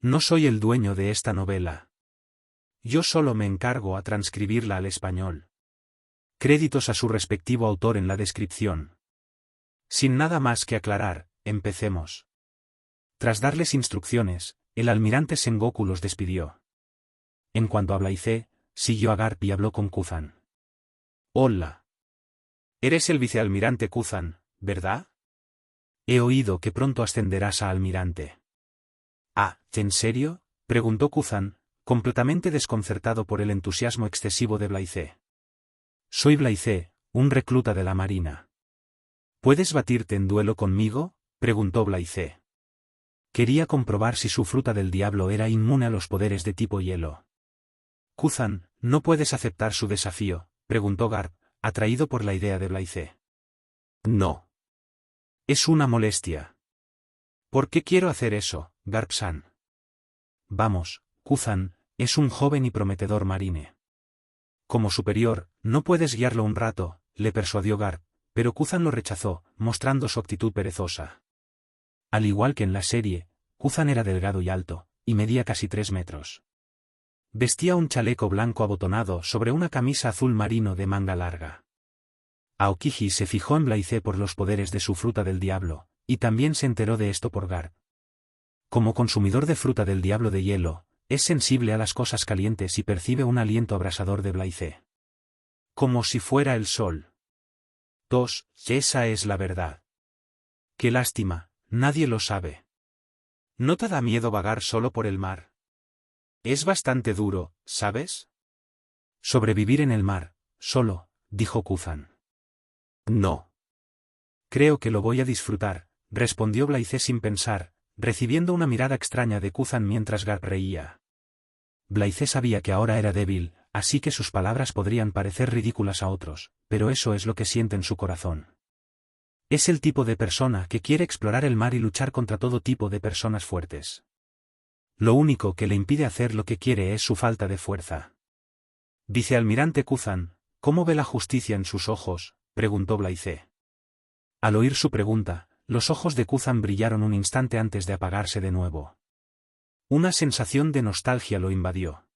No soy el dueño de esta novela. Yo solo me encargo a transcribirla al español. Créditos a su respectivo autor en la descripción. Sin nada más que aclarar, empecemos. Tras darles instrucciones, el almirante Sengoku los despidió. En cuanto a Blaize, siguió a Garp y habló con Kuzan. Hola. Eres el vicealmirante Kuzan, ¿verdad? He oído que pronto ascenderás a almirante. Ah, ¿en serio? Preguntó Kuzan, completamente desconcertado por el entusiasmo excesivo de Blaize. Soy Blaize, un recluta de la marina. ¿Puedes batirte en duelo conmigo? Preguntó Blaize. Quería comprobar si su fruta del diablo era inmune a los poderes de tipo hielo. Kuzan, ¿no puedes aceptar su desafío? Preguntó Garp, atraído por la idea de Blaize. No. Es una molestia. ¿Por qué quiero hacer eso, Garp-san? Vamos, Kuzan, es un joven y prometedor marine. Como superior, ¿no puedes guiarlo un rato?, le persuadió Garp, pero Kuzan lo rechazó, mostrando su actitud perezosa. Al igual que en la serie, Kuzan era delgado y alto, y medía casi 3 metros. Vestía un chaleco blanco abotonado sobre una camisa azul marino de manga larga. Aokiji se fijó en Blaize por los poderes de su fruta del diablo, y también se enteró de esto por Garp. Como consumidor de fruta del diablo de hielo, es sensible a las cosas calientes y percibe un aliento abrasador de Blaize. Como si fuera el sol. Esa es la verdad. Qué lástima, nadie lo sabe. ¿No te da miedo vagar solo por el mar? Es bastante duro, ¿sabes? Sobrevivir en el mar, solo, dijo Kuzan. No. Creo que lo voy a disfrutar, respondió Blaize sin pensar, recibiendo una mirada extraña de Kuzan mientras Garp reía. Blaize sabía que ahora era débil, así que sus palabras podrían parecer ridículas a otros, pero eso es lo que siente en su corazón. Es el tipo de persona que quiere explorar el mar y luchar contra todo tipo de personas fuertes. Lo único que le impide hacer lo que quiere es su falta de fuerza. Vicealmirante Kuzan, ¿cómo ve la justicia en sus ojos?, preguntó Blaize. Al oír su pregunta, los ojos de Kuzan brillaron un instante antes de apagarse de nuevo. Una sensación de nostalgia lo invadió.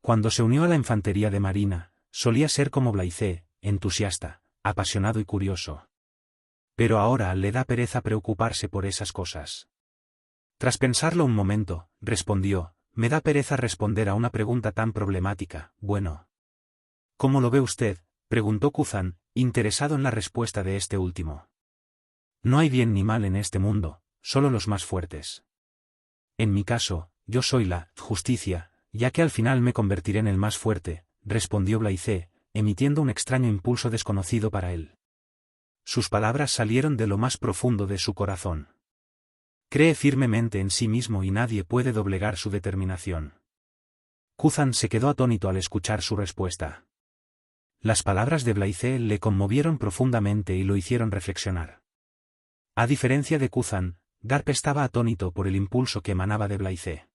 Cuando se unió a la infantería de marina, solía ser como Blaize, entusiasta, apasionado y curioso. Pero ahora le da pereza preocuparse por esas cosas. Tras pensarlo un momento, respondió, me da pereza responder a una pregunta tan problemática, bueno. ¿Cómo lo ve usted?, preguntó Kuzan, interesado en la respuesta de este último. No hay bien ni mal en este mundo, solo los más fuertes. En mi caso, yo soy la justicia, ya que al final me convertiré en el más fuerte, respondió Blaize, emitiendo un extraño impulso desconocido para él. Sus palabras salieron de lo más profundo de su corazón. Cree firmemente en sí mismo y nadie puede doblegar su determinación. Kuzan se quedó atónito al escuchar su respuesta. Las palabras de Blaize le conmovieron profundamente y lo hicieron reflexionar. A diferencia de Kuzan, Garp estaba atónito por el impulso que emanaba de Blaize.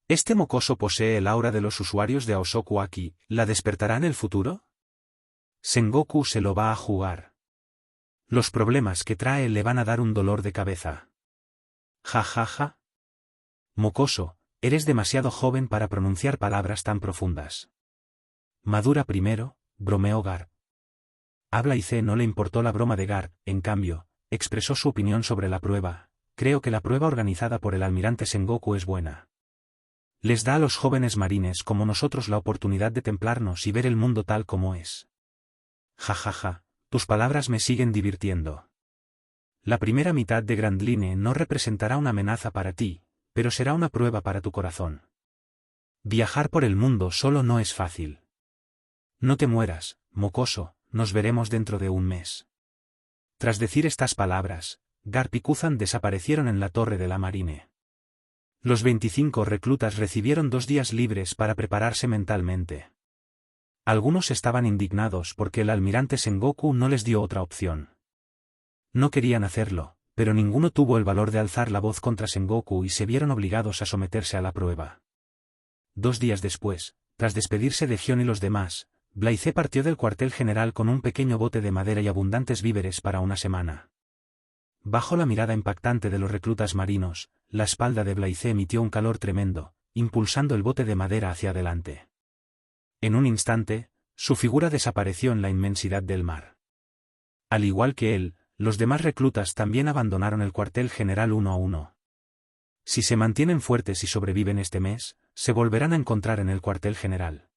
¿Este mocoso posee el aura de los usuarios de Aosoku Aki, la despertará en el futuro? Sengoku se lo va a jugar. Los problemas que trae le van a dar un dolor de cabeza. Ja ja ja. Mocoso, eres demasiado joven para pronunciar palabras tan profundas. Madura primero, bromeó Garp. A Blaize no le importó la broma de Garp, en cambio, expresó su opinión sobre la prueba. Creo que la prueba organizada por el almirante Sengoku es buena. Les da a los jóvenes marines como nosotros la oportunidad de templarnos y ver el mundo tal como es. Ja ja ja, tus palabras me siguen divirtiendo. La primera mitad de Grand Line no representará una amenaza para ti, pero será una prueba para tu corazón. Viajar por el mundo solo no es fácil. No te mueras, mocoso, nos veremos dentro de un mes. Tras decir estas palabras, Garp y Kuzan desaparecieron en la torre de la marine. Los 25 reclutas recibieron 2 días libres para prepararse mentalmente. Algunos estaban indignados porque el almirante Sengoku no les dio otra opción. No querían hacerlo, pero ninguno tuvo el valor de alzar la voz contra Sengoku y se vieron obligados a someterse a la prueba. 2 días después, tras despedirse de Gion y los demás, Blaize partió del cuartel general con un pequeño bote de madera y abundantes víveres para una semana. Bajo la mirada impactante de los reclutas marinos, la espalda de Blythe emitió un calor tremendo, impulsando el bote de madera hacia adelante. En un instante, su figura desapareció en la inmensidad del mar. Al igual que él, los demás reclutas también abandonaron el cuartel general uno a uno. Si se mantienen fuertes y sobreviven este mes, se volverán a encontrar en el cuartel general.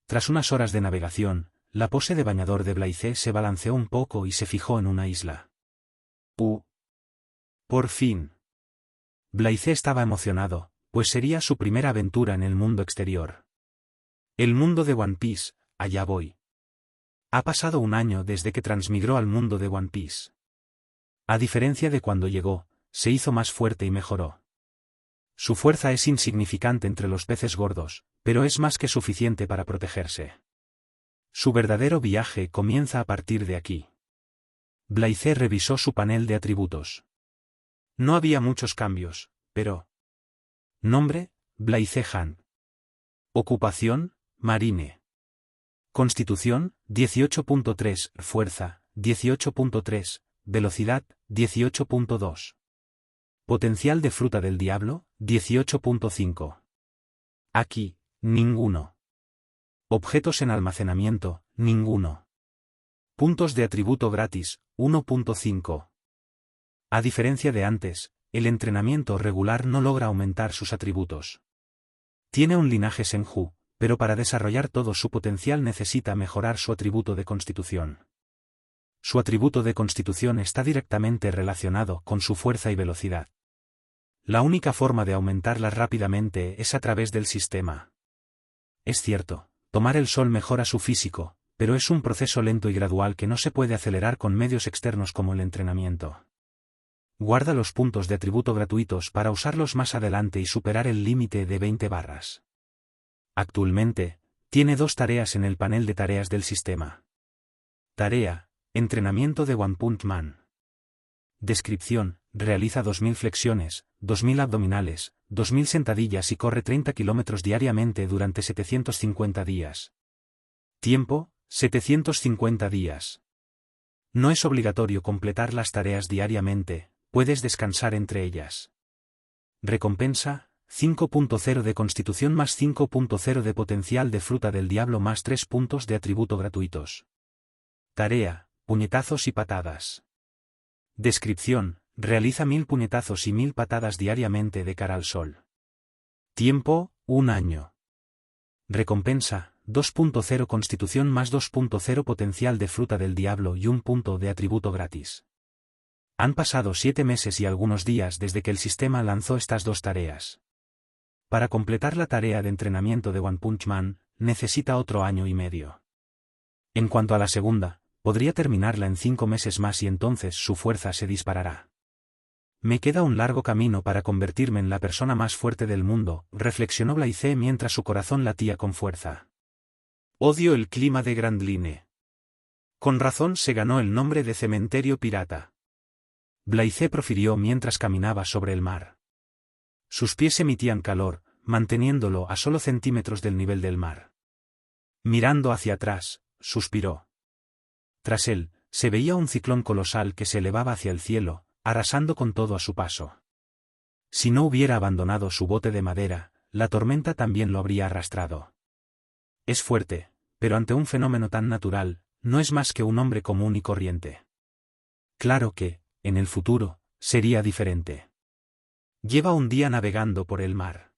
Tras unas horas de navegación, la pose de bañador de Blythe se balanceó un poco y se fijó en una isla. Por fin. Blythe estaba emocionado, pues sería su primera aventura en el mundo exterior. El mundo de One Piece, allá voy. Ha pasado un año desde que transmigró al mundo de One Piece. A diferencia de cuando llegó, se hizo más fuerte y mejoró. Su fuerza es insignificante entre los peces gordos, pero es más que suficiente para protegerse. Su verdadero viaje comienza a partir de aquí. Blythe revisó su panel de atributos. No había muchos cambios, pero... Nombre, Blythe Han. Ocupación, marine. Constitución, 18.3, fuerza, 18.3, velocidad, 18.2. Potencial de fruta del diablo, 18.5. Aquí, ninguno. Objetos en almacenamiento, ninguno. Puntos de atributo gratis, 1.5. A diferencia de antes, el entrenamiento regular no logra aumentar sus atributos. Tiene un linaje Senju, pero para desarrollar todo su potencial necesita mejorar su atributo de constitución. Su atributo de constitución está directamente relacionado con su fuerza y velocidad. La única forma de aumentarlas rápidamente es a través del sistema. Es cierto, tomar el sol mejora su físico, pero es un proceso lento y gradual que no se puede acelerar con medios externos como el entrenamiento. Guarda los puntos de atributo gratuitos para usarlos más adelante y superar el límite de 20 barras. Actualmente, tiene 2 tareas en el panel de tareas del sistema. Tarea, entrenamiento de One Punch Man. Descripción, realiza 2000 flexiones, 2000 abdominales, 2000 sentadillas y corre 30 kilómetros diariamente durante 750 días. Tiempo, 750 días. No es obligatorio completar las tareas diariamente, puedes descansar entre ellas. Recompensa, 5.0 de constitución más 5.0 de potencial de fruta del diablo más 3 puntos de atributo gratuitos. Tarea, puñetazos y patadas. Descripción, realiza 1000 puñetazos y 1000 patadas diariamente de cara al sol. Tiempo, 1 año. Recompensa, 2.0 constitución más 2.0 potencial de fruta del diablo y 1 punto de atributo gratis. Han pasado 7 meses y algunos días desde que el sistema lanzó estas 2 tareas. Para completar la tarea de entrenamiento de One Punch Man, necesita otro año y medio. En cuanto a la segunda, podría terminarla en 5 meses más y entonces su fuerza se disparará. Me queda un largo camino para convertirme en la persona más fuerte del mundo, reflexionó Blythe mientras su corazón latía con fuerza. Odio el clima de Grand Line. Con razón se ganó el nombre de cementerio pirata. Blythe profirió mientras caminaba sobre el mar. Sus pies emitían calor, manteniéndolo a solo centímetros del nivel del mar. Mirando hacia atrás, suspiró. Tras él, se veía un ciclón colosal que se elevaba hacia el cielo, arrasando con todo a su paso. Si no hubiera abandonado su bote de madera, la tormenta también lo habría arrastrado. Es fuerte, pero ante un fenómeno tan natural, no es más que un hombre común y corriente. Claro que, en el futuro, sería diferente. Lleva un día navegando por el mar.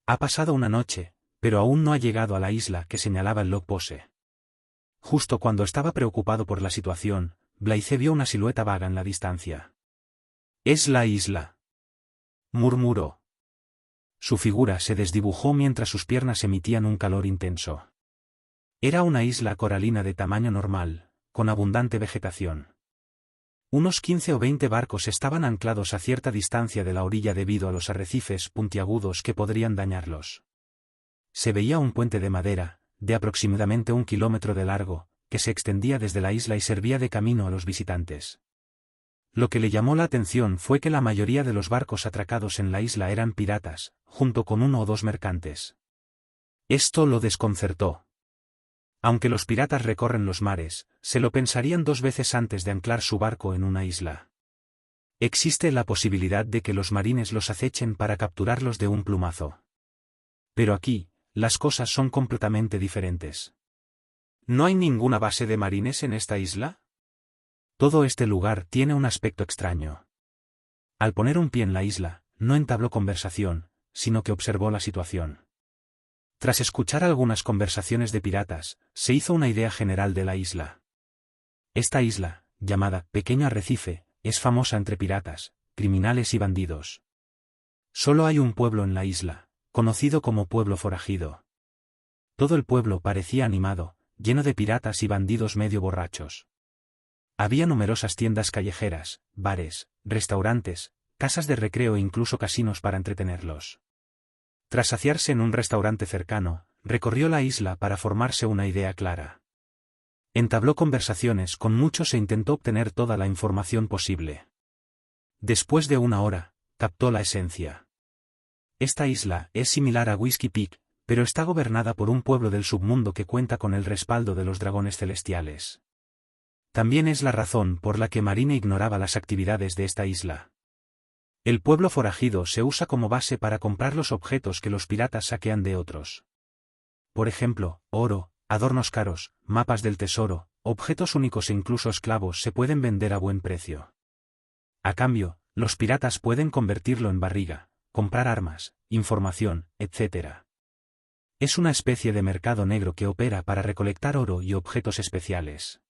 Ha pasado una noche, pero aún no ha llegado a la isla que señalaba el logpose. Justo cuando estaba preocupado por la situación, Blythe vio una silueta vaga en la distancia. «Es la isla», murmuró. Su figura se desdibujó mientras sus piernas emitían un calor intenso. Era una isla coralina de tamaño normal, con abundante vegetación. Unos 15 o 20 barcos estaban anclados a cierta distancia de la orilla debido a los arrecifes puntiagudos que podrían dañarlos. Se veía un puente de madera, de aproximadamente 1 kilómetro de largo, que se extendía desde la isla y servía de camino a los visitantes. Lo que le llamó la atención fue que la mayoría de los barcos atracados en la isla eran piratas, junto con 1 o 2 mercantes. Esto lo desconcertó. Aunque los piratas recorren los mares, se lo pensarían 2 veces antes de anclar su barco en una isla. Existe la posibilidad de que los marines los acechen para capturarlos de un plumazo. Pero aquí, las cosas son completamente diferentes. ¿No hay ninguna base de marines en esta isla? Todo este lugar tiene un aspecto extraño. Al poner un pie en la isla, no entabló conversación, sino que observó la situación. Tras escuchar algunas conversaciones de piratas, se hizo una idea general de la isla. Esta isla, llamada Pequeño Arrecife, es famosa entre piratas, criminales y bandidos. Solo hay un pueblo en la isla, conocido como Pueblo Forajido. Todo el pueblo parecía animado, lleno de piratas y bandidos medio borrachos. Había numerosas tiendas callejeras, bares, restaurantes, casas de recreo e incluso casinos para entretenerlos. Tras saciarse en un restaurante cercano, recorrió la isla para formarse una idea clara. Entabló conversaciones con muchos e intentó obtener toda la información posible. Después de una hora, captó la esencia. Esta isla es similar a Whiskey Peak, pero está gobernada por un pueblo del submundo que cuenta con el respaldo de los dragones celestiales. También es la razón por la que Marine ignoraba las actividades de esta isla. El pueblo forajido se usa como base para comprar los objetos que los piratas saquean de otros. Por ejemplo, oro, adornos caros, mapas del tesoro, objetos únicos e incluso esclavos se pueden vender a buen precio. A cambio, los piratas pueden convertirlo en barriga, comprar armas, información, etc. Es una especie de mercado negro que opera para recolectar oro y objetos especiales.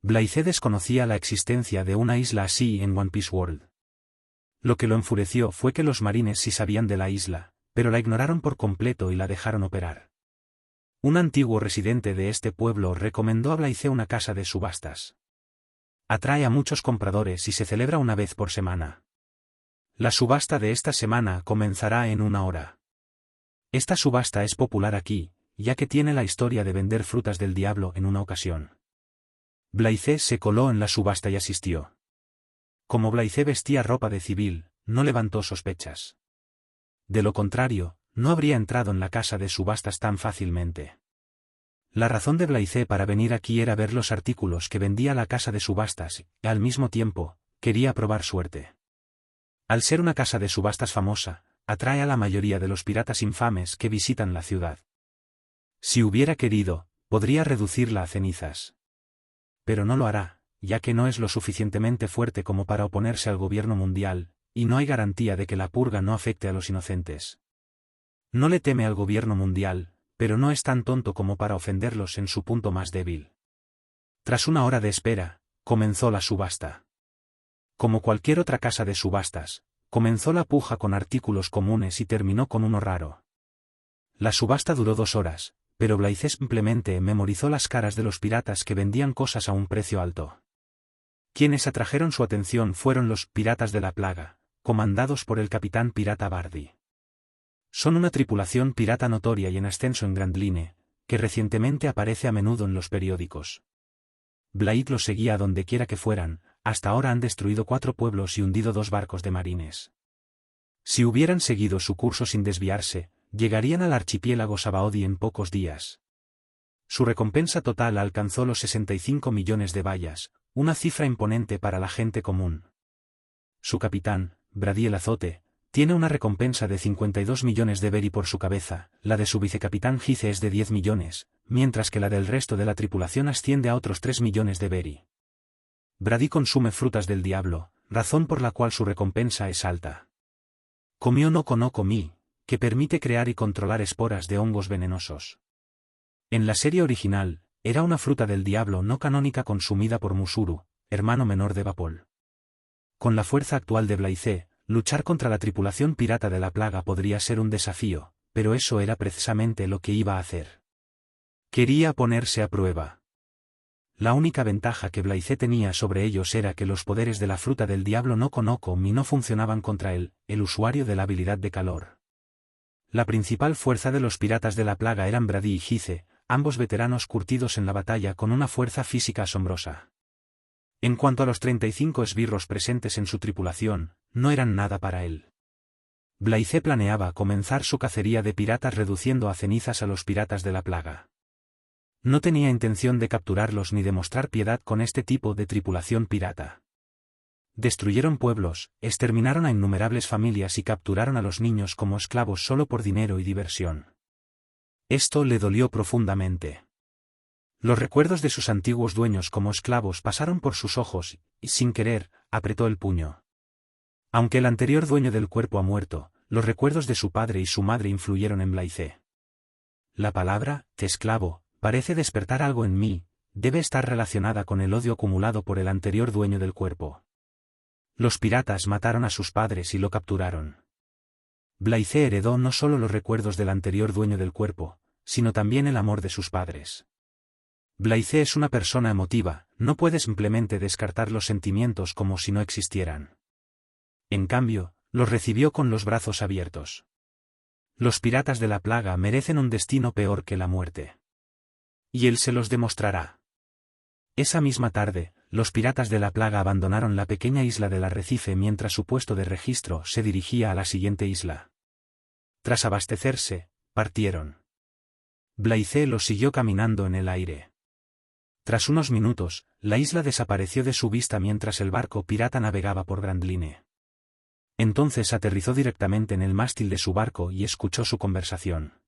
Blythe desconocía la existencia de una isla así en One Piece World. Lo que lo enfureció fue que los marines sí sabían de la isla, pero la ignoraron por completo y la dejaron operar. Un antiguo residente de este pueblo recomendó a Blythe una casa de subastas. Atrae a muchos compradores y se celebra una vez por semana. La subasta de esta semana comenzará en 1 hora. Esta subasta es popular aquí, ya que tiene la historia de vender frutas del diablo en una ocasión. Blythe se coló en la subasta y asistió. Como Blythe vestía ropa de civil, no levantó sospechas. De lo contrario, no habría entrado en la casa de subastas tan fácilmente. La razón de Blythe para venir aquí era ver los artículos que vendía la casa de subastas y, al mismo tiempo, quería probar suerte. Al ser una casa de subastas famosa, atrae a la mayoría de los piratas infames que visitan la ciudad. Si hubiera querido, podría reducirla a cenizas. Pero no lo hará, ya que no es lo suficientemente fuerte como para oponerse al gobierno mundial, y no hay garantía de que la purga no afecte a los inocentes. No le teme al gobierno mundial, pero no es tan tonto como para ofenderlos en su punto más débil. Tras 1 hora de espera, comenzó la subasta. Como cualquier otra casa de subastas, comenzó la puja con artículos comunes y terminó con uno raro. La subasta duró 2 horas, pero Blythe simplemente memorizó las caras de los piratas que vendían cosas a un precio alto. Quienes atrajeron su atención fueron los Piratas de la Plaga, comandados por el capitán pirata Bardi. Son una tripulación pirata notoria y en ascenso en Grand Line, que recientemente aparece a menudo en los periódicos. Blythe los seguía a donde quiera que fueran, hasta ahora han destruido 4 pueblos y hundido 2 barcos de marines. Si hubieran seguido su curso sin desviarse, llegarían al archipiélago Sabaody en pocos días. Su recompensa total alcanzó los 65 millones de bayas, una cifra imponente para la gente común. Su capitán, Brady el Azote, tiene una recompensa de 52 millones de beri por su cabeza, la de su vicecapitán Gize es de 10 millones, mientras que la del resto de la tripulación asciende a otros 3 millones de beri. Brady consume frutas del diablo, razón por la cual su recompensa es alta. Comió no Komi, que permite crear y controlar esporas de hongos venenosos. En la serie original, era una fruta del diablo no canónica consumida por Musuru, hermano menor de Vapol. Con la fuerza actual de Blythe, luchar contra la tripulación pirata de la plaga podría ser un desafío, pero eso era precisamente lo que iba a hacer. Quería ponerse a prueba. La única ventaja que Blythe tenía sobre ellos era que los poderes de la fruta del diablo no Komi no funcionaban contra él, el usuario de la habilidad de calor. La principal fuerza de los piratas de la plaga eran Brady y Gize, ambos veteranos curtidos en la batalla con una fuerza física asombrosa. En cuanto a los 35 esbirros presentes en su tripulación, no eran nada para él. Blythe planeaba comenzar su cacería de piratas reduciendo a cenizas a los piratas de la plaga. No tenía intención de capturarlos ni de mostrar piedad con este tipo de tripulación pirata. Destruyeron pueblos, exterminaron a innumerables familias y capturaron a los niños como esclavos solo por dinero y diversión. Esto le dolió profundamente. Los recuerdos de sus antiguos dueños como esclavos pasaron por sus ojos, y sin querer, apretó el puño. Aunque el anterior dueño del cuerpo ha muerto, los recuerdos de su padre y su madre influyeron en Blythe. La palabra, te esclavo, parece despertar algo en mí, debe estar relacionada con el odio acumulado por el anterior dueño del cuerpo. Los piratas mataron a sus padres y lo capturaron. Blythe heredó no solo los recuerdos del anterior dueño del cuerpo, sino también el amor de sus padres. Blythe es una persona emotiva, no puede simplemente descartar los sentimientos como si no existieran. En cambio, los recibió con los brazos abiertos. Los piratas de la plaga merecen un destino peor que la muerte. Y él se los demostrará. Esa misma tarde, los piratas de la plaga abandonaron la pequeña isla del arrecife mientras su puesto de registro se dirigía a la siguiente isla. Tras abastecerse, partieron. Blythe los siguió caminando en el aire. Tras unos minutos, la isla desapareció de su vista mientras el barco pirata navegaba por Grand Line. Entonces aterrizó directamente en el mástil de su barco y escuchó su conversación.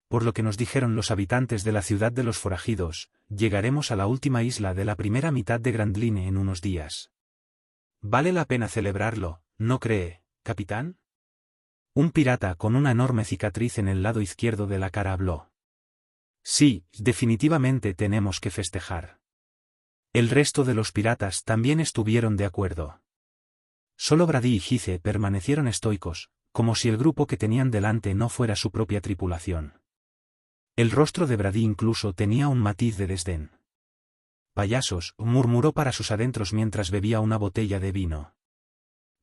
Por lo que nos dijeron los habitantes de la ciudad de los forajidos, llegaremos a la última isla de la primera mitad de Grand Line en unos días. Vale la pena celebrarlo, ¿no cree, capitán? Un pirata con una enorme cicatriz en el lado izquierdo de la cara habló. Sí, definitivamente tenemos que festejar. El resto de los piratas también estuvieron de acuerdo. Solo Brady y Heath permanecieron estoicos, como si el grupo que tenían delante no fuera su propia tripulación. El rostro de Brady incluso tenía un matiz de desdén. Payasos, murmuró para sus adentros mientras bebía una botella de vino.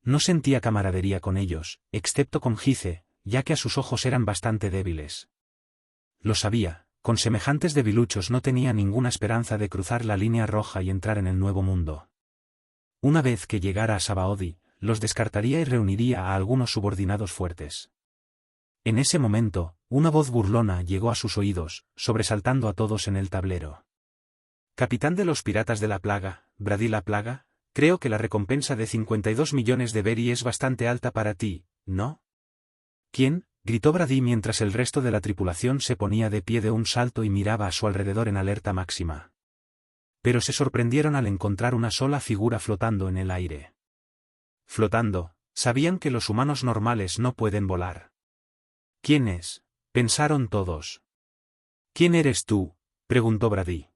No sentía camaradería con ellos, excepto con Heath, ya que a sus ojos eran bastante débiles. Lo sabía, con semejantes debiluchos no tenía ninguna esperanza de cruzar la línea roja y entrar en el nuevo mundo. Una vez que llegara a Sabaody, los descartaría y reuniría a algunos subordinados fuertes. En ese momento, una voz burlona llegó a sus oídos, sobresaltando a todos en el tablero. Capitán de los piratas de la plaga, Brady la plaga, creo que la recompensa de 52 millones de Berry es bastante alta para ti, ¿no? ¿Quién? Gritó Brady mientras el resto de la tripulación se ponía de pie de un salto y miraba a su alrededor en alerta máxima. Pero se sorprendieron al encontrar una sola figura flotando en el aire. Flotando, sabían que los humanos normales no pueden volar. ¿Quién es? Pensaron todos. ¿Quién eres tú? Preguntó Brady.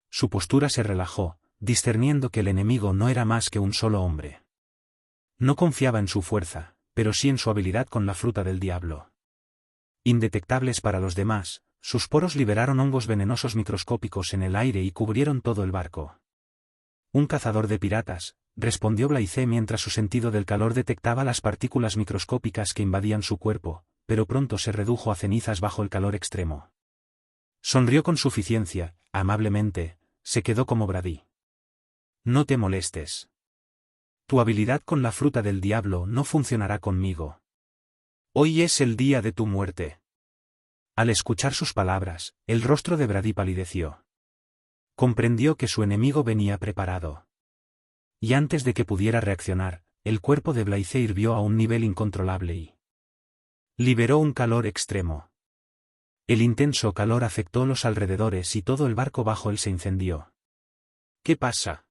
Su postura se relajó, discerniendo que el enemigo no era más que un solo hombre. No confiaba en su fuerza, pero sí en su habilidad con la fruta del diablo. Indetectables para los demás, sus poros liberaron hongos venenosos microscópicos en el aire y cubrieron todo el barco. Un cazador de piratas, respondió Blythe mientras su sentido del calor detectaba las partículas microscópicas que invadían su cuerpo, pero pronto se redujo a cenizas bajo el calor extremo. Sonrió con suficiencia, amablemente, se quedó como Brady. No te molestes. Tu habilidad con la fruta del diablo no funcionará conmigo. Hoy es el día de tu muerte. Al escuchar sus palabras, el rostro de Brady palideció. Comprendió que su enemigo venía preparado. Y antes de que pudiera reaccionar, el cuerpo de Blythe hirvió a un nivel incontrolable y liberó un calor extremo. El intenso calor afectó los alrededores y todo el barco bajo él se incendió. ¿Qué pasa?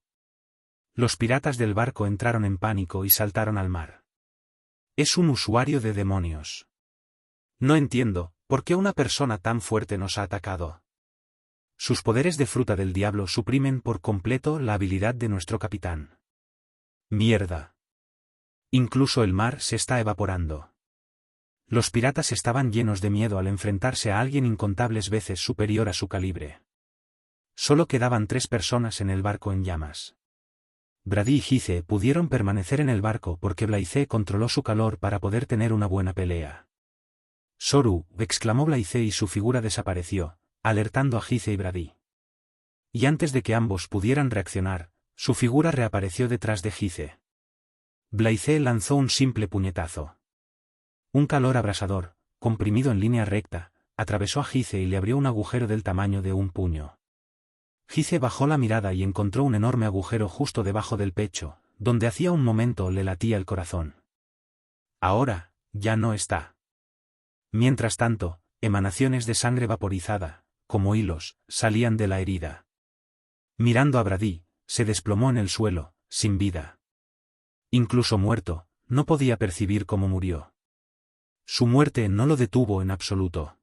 Los piratas del barco entraron en pánico y saltaron al mar. Es un usuario de demonios. No entiendo, ¿por qué una persona tan fuerte nos ha atacado? Sus poderes de fruta del diablo suprimen por completo la habilidad de nuestro capitán. Mierda. Incluso el mar se está evaporando. Los piratas estaban llenos de miedo al enfrentarse a alguien incontables veces superior a su calibre. Solo quedaban 3 personas en el barco en llamas. Brady y Heath pudieron permanecer en el barco porque Blythe controló su calor para poder tener una buena pelea. Soru, exclamó Blythe y su figura desapareció, alertando a Heath y Brady. Y antes de que ambos pudieran reaccionar, su figura reapareció detrás de Heath. Blythe lanzó un simple puñetazo. Un calor abrasador, comprimido en línea recta, atravesó a Heath y le abrió un agujero del tamaño de un puño. Heath bajó la mirada y encontró un enorme agujero justo debajo del pecho, donde hacía un momento le latía el corazón. Ahora, ya no está. Mientras tanto, emanaciones de sangre vaporizada, como hilos, salían de la herida. Mirando a Brady, se desplomó en el suelo, sin vida. Incluso muerto, no podía percibir cómo murió. Su muerte no lo detuvo en absoluto.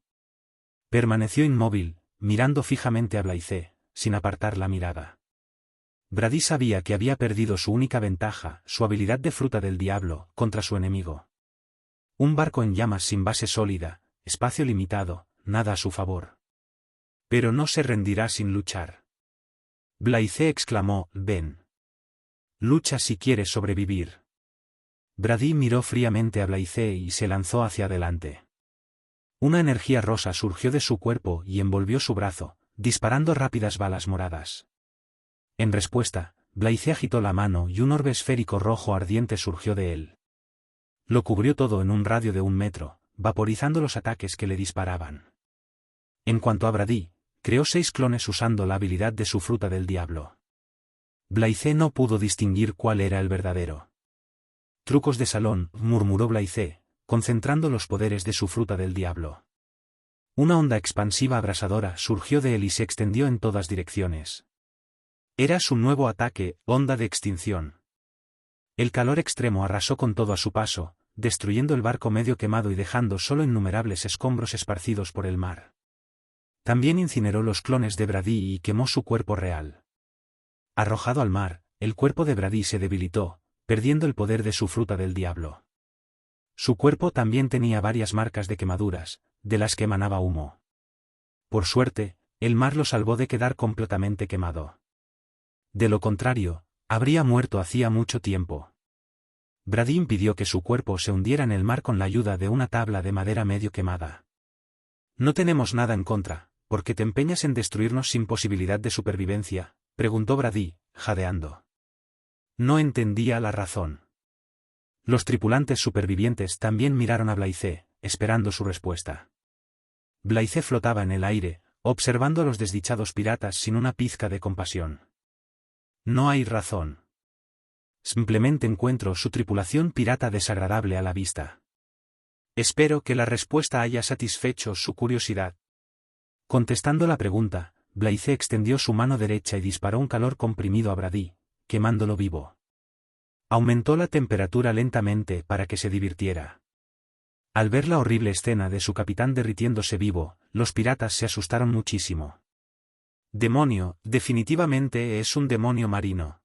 Permaneció inmóvil, mirando fijamente a Blythe, sin apartar la mirada. Brady sabía que había perdido su única ventaja, su habilidad de fruta del diablo, contra su enemigo. Un barco en llamas sin base sólida, espacio limitado, nada a su favor. Pero no se rendirá sin luchar. Blythe exclamó, ven. Lucha si quieres sobrevivir. Brady miró fríamente a Blythe y se lanzó hacia adelante. Una energía rosa surgió de su cuerpo y envolvió su brazo, disparando rápidas balas moradas. En respuesta, Blythe agitó la mano y un orbe esférico rojo ardiente surgió de él. Lo cubrió todo en un radio de 1 metro, vaporizando los ataques que le disparaban. En cuanto a Brady, creó 6 clones usando la habilidad de su fruta del diablo. Blythe no pudo distinguir cuál era el verdadero. Trucos de salón, murmuró Blythe, concentrando los poderes de su fruta del diablo. Una onda expansiva abrasadora surgió de él y se extendió en todas direcciones. Era su nuevo ataque, onda de extinción. El calor extremo arrasó con todo a su paso, destruyendo el barco medio quemado y dejando solo innumerables escombros esparcidos por el mar. También incineró los clones de Brady y quemó su cuerpo real. Arrojado al mar, el cuerpo de Brady se debilitó, perdiendo el poder de su fruta del diablo. Su cuerpo también tenía varias marcas de quemaduras, de las que emanaba humo. Por suerte, el mar lo salvó de quedar completamente quemado. De lo contrario, habría muerto hacía mucho tiempo. Brady impidió que su cuerpo se hundiera en el mar con la ayuda de una tabla de madera medio quemada. «No tenemos nada en contra, ¿por qué te empeñas en destruirnos sin posibilidad de supervivencia?», preguntó Brady, jadeando. No entendía la razón. Los tripulantes supervivientes también miraron a Blythe, esperando su respuesta. Blythe flotaba en el aire, observando a los desdichados piratas sin una pizca de compasión. No hay razón. Simplemente encuentro su tripulación pirata desagradable a la vista. Espero que la respuesta haya satisfecho su curiosidad. Contestando la pregunta, Blythe extendió su mano derecha y disparó un calor comprimido a Brady, quemándolo vivo. Aumentó la temperatura lentamente para que se divirtiera. Al ver la horrible escena de su capitán derritiéndose vivo, los piratas se asustaron muchísimo. Demonio, definitivamente es un demonio marino.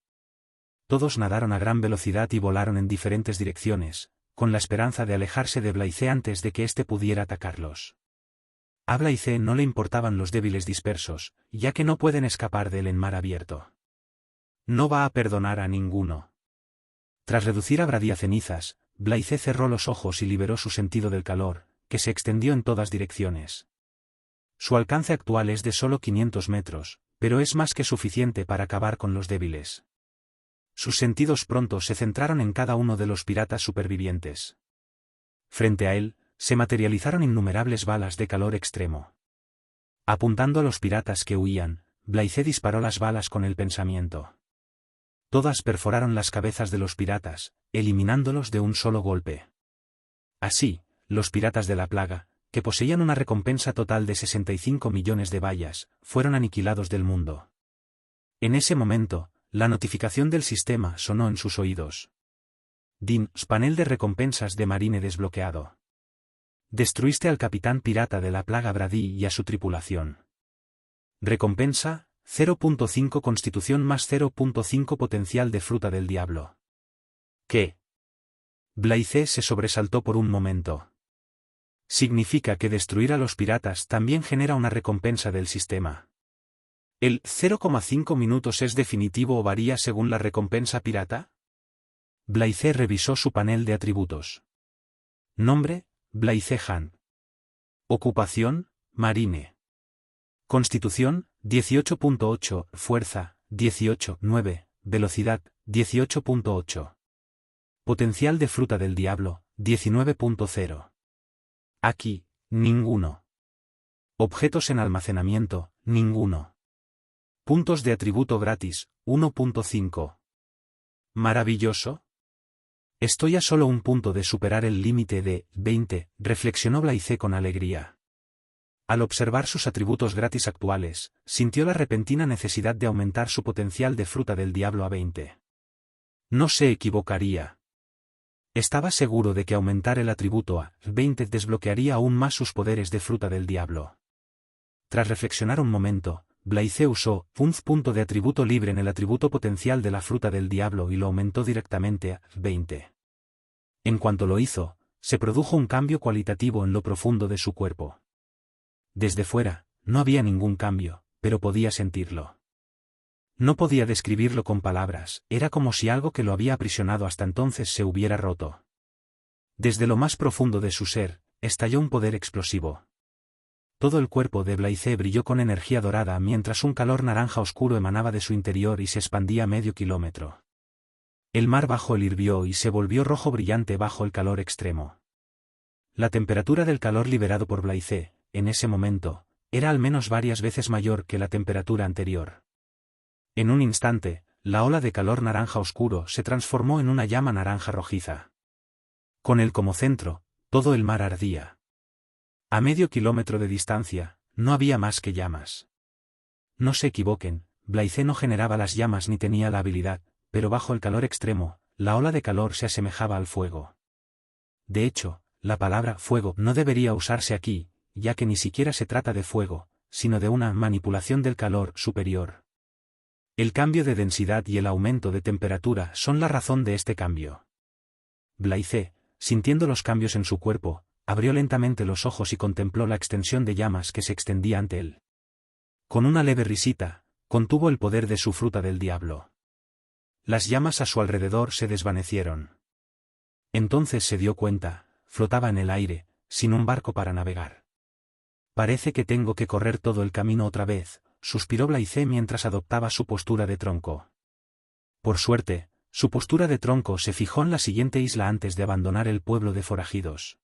Todos nadaron a gran velocidad y volaron en diferentes direcciones, con la esperanza de alejarse de Blythe antes de que éste pudiera atacarlos. A Blythe no le importaban los débiles dispersos, ya que no pueden escapar de él en mar abierto. No va a perdonar a ninguno. Tras reducir a Brady a cenizas, Blythe cerró los ojos y liberó su sentido del calor, que se extendió en todas direcciones. Su alcance actual es de solo 500 metros, pero es más que suficiente para acabar con los débiles. Sus sentidos pronto se centraron en cada uno de los piratas supervivientes. Frente a él, se materializaron innumerables balas de calor extremo. Apuntando a los piratas que huían, Blythe disparó las balas con el pensamiento. Todas perforaron las cabezas de los piratas, eliminándolos de un solo golpe. Así, los piratas de la plaga, que poseían una recompensa total de 65 millones de bayas, fueron aniquilados del mundo. En ese momento, la notificación del sistema sonó en sus oídos. Panel de recompensas de Marine desbloqueado. Destruiste al capitán pirata de la plaga Brady y a su tripulación. Recompensa, 0.5 Constitución más 0.5 Potencial de fruta del diablo. ¿Qué? Blythe se sobresaltó por un momento. Significa que destruir a los piratas también genera una recompensa del sistema. ¿El 0,5 minutos es definitivo o varía según la recompensa pirata? Blythe revisó su panel de atributos. Nombre, Blythe Hunt. Ocupación, Marine. Constitución, 18.8, Fuerza, 18.9, Velocidad, 18.8. Potencial de fruta del diablo, 19.0. Aquí, ninguno. Objetos en almacenamiento, ninguno. Puntos de atributo gratis, 1.5. ¿Maravilloso? Estoy a solo un punto de superar el límite de 20, reflexionó Blythe con alegría. Al observar sus atributos gratis actuales, sintió la repentina necesidad de aumentar su potencial de fruta del diablo a 20. No se equivocaría. Estaba seguro de que aumentar el atributo a 20 desbloquearía aún más sus poderes de fruta del diablo. Tras reflexionar un momento, Blythe usó un punto de atributo libre en el atributo potencial de la fruta del diablo y lo aumentó directamente a 20. En cuanto lo hizo, se produjo un cambio cualitativo en lo profundo de su cuerpo. Desde fuera, no había ningún cambio, pero podía sentirlo. No podía describirlo con palabras, era como si algo que lo había aprisionado hasta entonces se hubiera roto. Desde lo más profundo de su ser, estalló un poder explosivo. Todo el cuerpo de Blythe brilló con energía dorada mientras un calor naranja oscuro emanaba de su interior y se expandía medio kilómetro. El mar bajo él hirvió y se volvió rojo brillante bajo el calor extremo. La temperatura del calor liberado por Blythe, en ese momento, era al menos varias veces mayor que la temperatura anterior. En un instante, la ola de calor naranja oscuro se transformó en una llama naranja rojiza. Con él como centro, todo el mar ardía. A medio kilómetro de distancia, no había más que llamas. No se equivoquen, Blythe no generaba las llamas ni tenía la habilidad, pero bajo el calor extremo, la ola de calor se asemejaba al fuego. De hecho, la palabra fuego no debería usarse aquí, ya que ni siquiera se trata de fuego, sino de una manipulación del calor superior. El cambio de densidad y el aumento de temperatura son la razón de este cambio. Blythe, sintiendo los cambios en su cuerpo, abrió lentamente los ojos y contempló la extensión de llamas que se extendía ante él. Con una leve risita, contuvo el poder de su fruta del diablo. Las llamas a su alrededor se desvanecieron. Entonces se dio cuenta, flotaba en el aire, sin un barco para navegar. Parece que tengo que correr todo el camino otra vez, suspiró Blythe mientras adoptaba su postura de tronco. Por suerte, su postura de tronco se fijó en la siguiente isla antes de abandonar el pueblo de forajidos.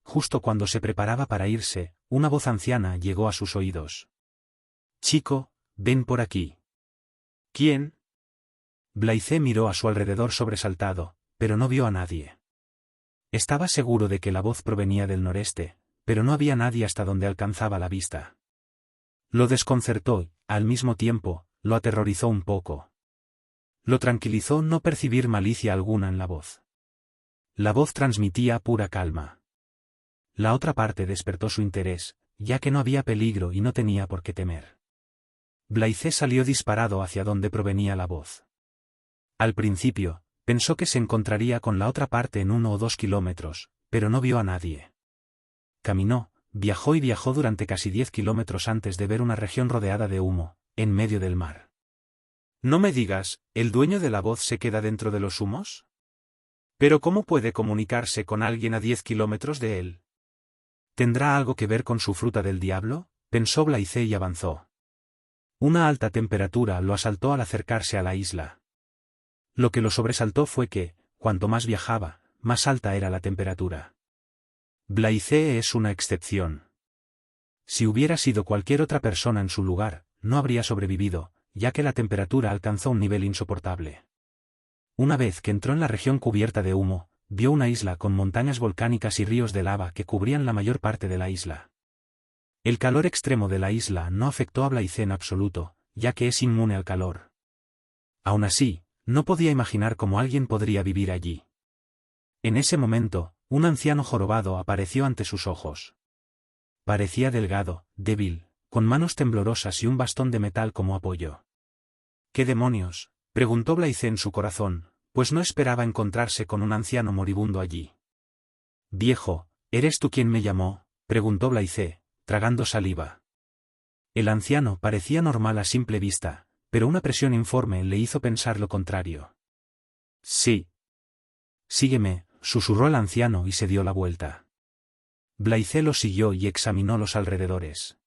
Justo cuando se preparaba para irse, una voz anciana llegó a sus oídos. «Chico, ven por aquí». «¿Quién?» Blythe miró a su alrededor sobresaltado, pero no vio a nadie. Estaba seguro de que la voz provenía del noreste, pero no había nadie hasta donde alcanzaba la vista. Lo desconcertó, al mismo tiempo, lo aterrorizó un poco. Lo tranquilizó no percibir malicia alguna en la voz. La voz transmitía pura calma. La otra parte despertó su interés, ya que no había peligro y no tenía por qué temer. Blythe salió disparado hacia donde provenía la voz. Al principio, pensó que se encontraría con la otra parte en 1 o 2 kilómetros, pero no vio a nadie. Caminó, viajó y viajó durante casi 10 kilómetros antes de ver una región rodeada de humo, en medio del mar. «No me digas, ¿el dueño de la voz se queda dentro de los humos? ¿Pero cómo puede comunicarse con alguien a 10 kilómetros de él? ¿Tendrá algo que ver con su fruta del diablo?», pensó Blythe y avanzó. Una alta temperatura lo asaltó al acercarse a la isla. Lo que lo sobresaltó fue que, cuanto más viajaba, más alta era la temperatura. Blythe es una excepción. Si hubiera sido cualquier otra persona en su lugar, no habría sobrevivido, ya que la temperatura alcanzó un nivel insoportable. Una vez que entró en la región cubierta de humo, vio una isla con montañas volcánicas y ríos de lava que cubrían la mayor parte de la isla. El calor extremo de la isla no afectó a Blythe en absoluto, ya que es inmune al calor. Aún así, no podía imaginar cómo alguien podría vivir allí. En ese momento, un anciano jorobado apareció ante sus ojos. Parecía delgado, débil, con manos temblorosas y un bastón de metal como apoyo. «¿Qué demonios?», preguntó Blythe en su corazón, pues no esperaba encontrarse con un anciano moribundo allí. «Viejo, ¿eres tú quien me llamó?», preguntó Blythe, tragando saliva. El anciano parecía normal a simple vista, pero una presión informe le hizo pensar lo contrario. «Sí». «Sígueme», susurró el anciano y se dio la vuelta. Blythe lo siguió y examinó los alrededores.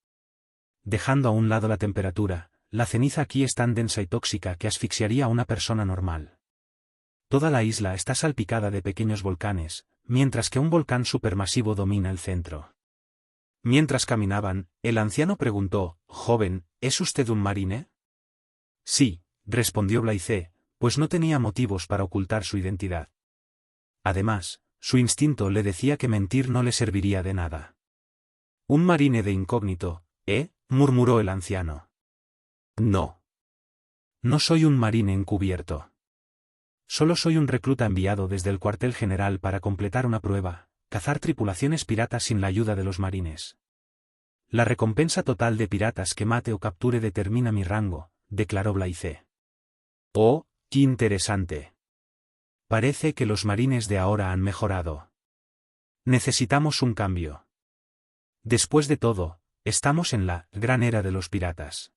Dejando a un lado la temperatura, la ceniza aquí es tan densa y tóxica que asfixiaría a una persona normal. Toda la isla está salpicada de pequeños volcanes, mientras que un volcán supermasivo domina el centro. Mientras caminaban, el anciano preguntó: «Joven, ¿es usted un marine?». «Sí», respondió Blythe, pues no tenía motivos para ocultar su identidad. Además, su instinto le decía que mentir no le serviría de nada. Un marine de incógnito, murmuró el anciano. No. No soy un marine encubierto. Solo soy un recluta enviado desde el cuartel general para completar una prueba, cazar tripulaciones piratas sin la ayuda de los marines. La recompensa total de piratas que mate o capture determina mi rango, declaró Blythe. Oh, qué interesante. Parece que los marines de ahora han mejorado. Necesitamos un cambio. Después de todo, estamos en la gran era de los piratas.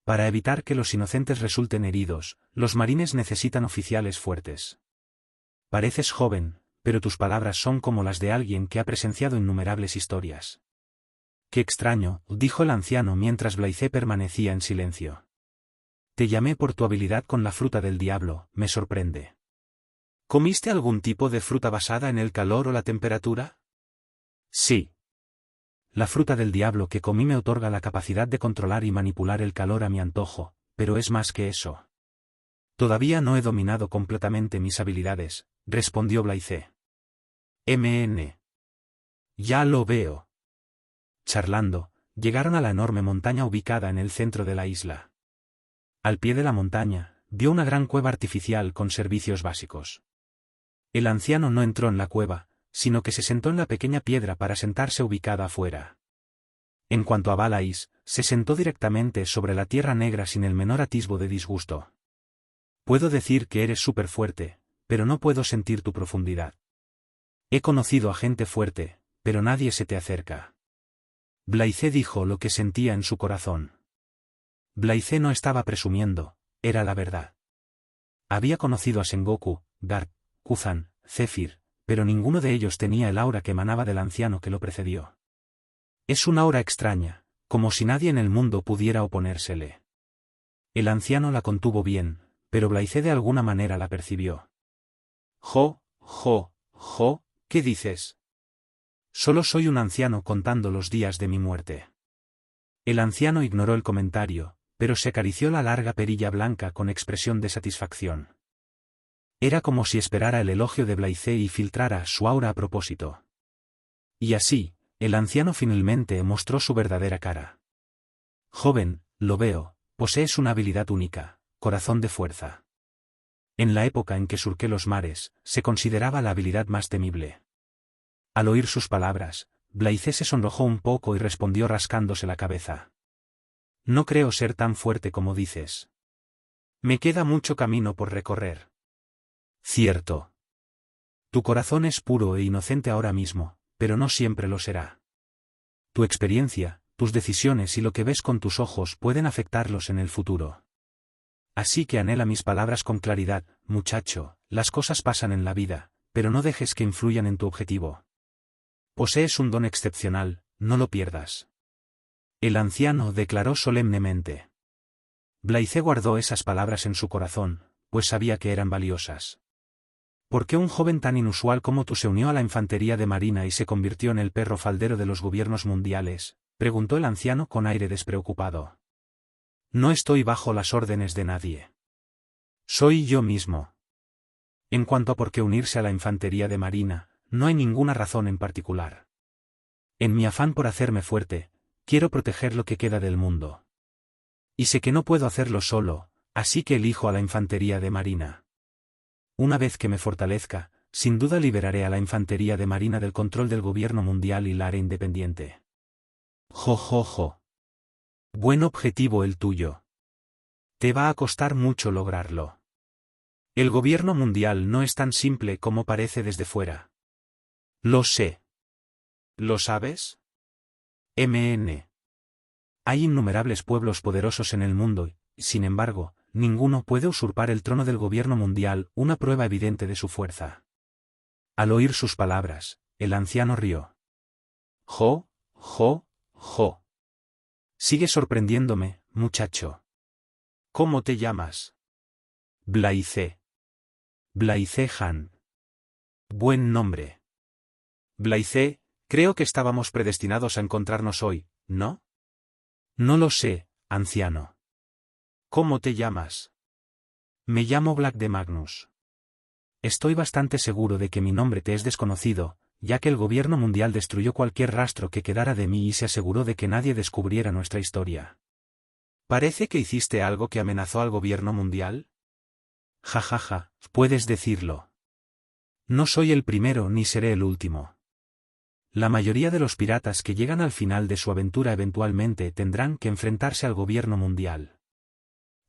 Para evitar que los inocentes resulten heridos, los marines necesitan oficiales fuertes. Pareces joven, pero tus palabras son como las de alguien que ha presenciado innumerables historias. Qué extraño, dijo el anciano mientras Blythe permanecía en silencio. Te llamé por tu habilidad con la fruta del diablo, me sorprende. ¿Comiste algún tipo de fruta basada en el calor o la temperatura? Sí. La fruta del diablo que comí me otorga la capacidad de controlar y manipular el calor a mi antojo, pero es más que eso. Todavía no he dominado completamente mis habilidades, respondió Blythe. Ya lo veo. Charlando, llegaron a la enorme montaña ubicada en el centro de la isla. Al pie de la montaña, vio una gran cueva artificial con servicios básicos. El anciano no entró en la cueva, sino que se sentó en la pequeña piedra para sentarse ubicada afuera. En cuanto a Balais, se sentó directamente sobre la tierra negra sin el menor atisbo de disgusto. Puedo decir que eres súper fuerte, pero no puedo sentir tu profundidad. He conocido a gente fuerte, pero nadie se te acerca. Blythe dijo lo que sentía en su corazón. Blythe no estaba presumiendo, era la verdad. Había conocido a Sengoku, Garp, Kuzan, Zephyr, pero ninguno de ellos tenía el aura que emanaba del anciano que lo precedió. Es una aura extraña, como si nadie en el mundo pudiera oponérsele. El anciano la contuvo bien, pero Blythe de alguna manera la percibió. Jo, ¿qué dices? Solo soy un anciano contando los días de mi muerte. El anciano ignoró el comentario, pero se acarició la larga perilla blanca con expresión de satisfacción. Era como si esperara el elogio de Blythe y filtrara su aura a propósito. Y así, el anciano finalmente mostró su verdadera cara. Joven, lo veo, posees una habilidad única, corazón de fuerza. En la época en que surqué los mares, se consideraba la habilidad más temible. Al oír sus palabras, Blythe se sonrojó un poco y respondió rascándose la cabeza. No creo ser tan fuerte como dices. Me queda mucho camino por recorrer. Cierto. Tu corazón es puro e inocente ahora mismo, pero no siempre lo será. Tu experiencia, tus decisiones y lo que ves con tus ojos pueden afectarlos en el futuro. Así que anhela mis palabras con claridad, muchacho, las cosas pasan en la vida, pero no dejes que influyan en tu objetivo. Posees un don excepcional, no lo pierdas. El anciano declaró solemnemente. Blythe guardó esas palabras en su corazón, pues sabía que eran valiosas. ¿Por qué un joven tan inusual como tú se unió a la infantería de marina y se convirtió en el perro faldero de los gobiernos mundiales?, preguntó el anciano con aire despreocupado. No estoy bajo las órdenes de nadie. Soy yo mismo. En cuanto a por qué unirse a la infantería de marina, no hay ninguna razón en particular. En mi afán por hacerme fuerte, quiero proteger lo que queda del mundo. Y sé que no puedo hacerlo solo, así que elijo a la infantería de marina. Una vez que me fortalezca, sin duda liberaré a la infantería de marina del control del gobierno mundial y la haré independiente. Jo. Buen objetivo el tuyo. Te va a costar mucho lograrlo. El gobierno mundial no es tan simple como parece desde fuera. Lo sé. ¿Lo sabes? Hay innumerables pueblos poderosos en el mundo, y, sin embargo, ninguno puede usurpar el trono del gobierno mundial, una prueba evidente de su fuerza. Al oír sus palabras, el anciano rió. Jo. Sigue sorprendiéndome, muchacho. ¿Cómo te llamas? Blythe. Blythe Han. Buen nombre. Blythe, creo que estábamos predestinados a encontrarnos hoy, ¿no? No lo sé, anciano. ¿Cómo te llamas? Me llamo Black de Magnus. Estoy bastante seguro de que mi nombre te es desconocido, ya que el gobierno mundial destruyó cualquier rastro que quedara de mí y se aseguró de que nadie descubriera nuestra historia. ¿Parece que hiciste algo que amenazó al gobierno mundial? Ja ja ja, puedes decirlo. No soy el primero ni seré el último. La mayoría de los piratas que llegan al final de su aventura eventualmente tendrán que enfrentarse al gobierno mundial.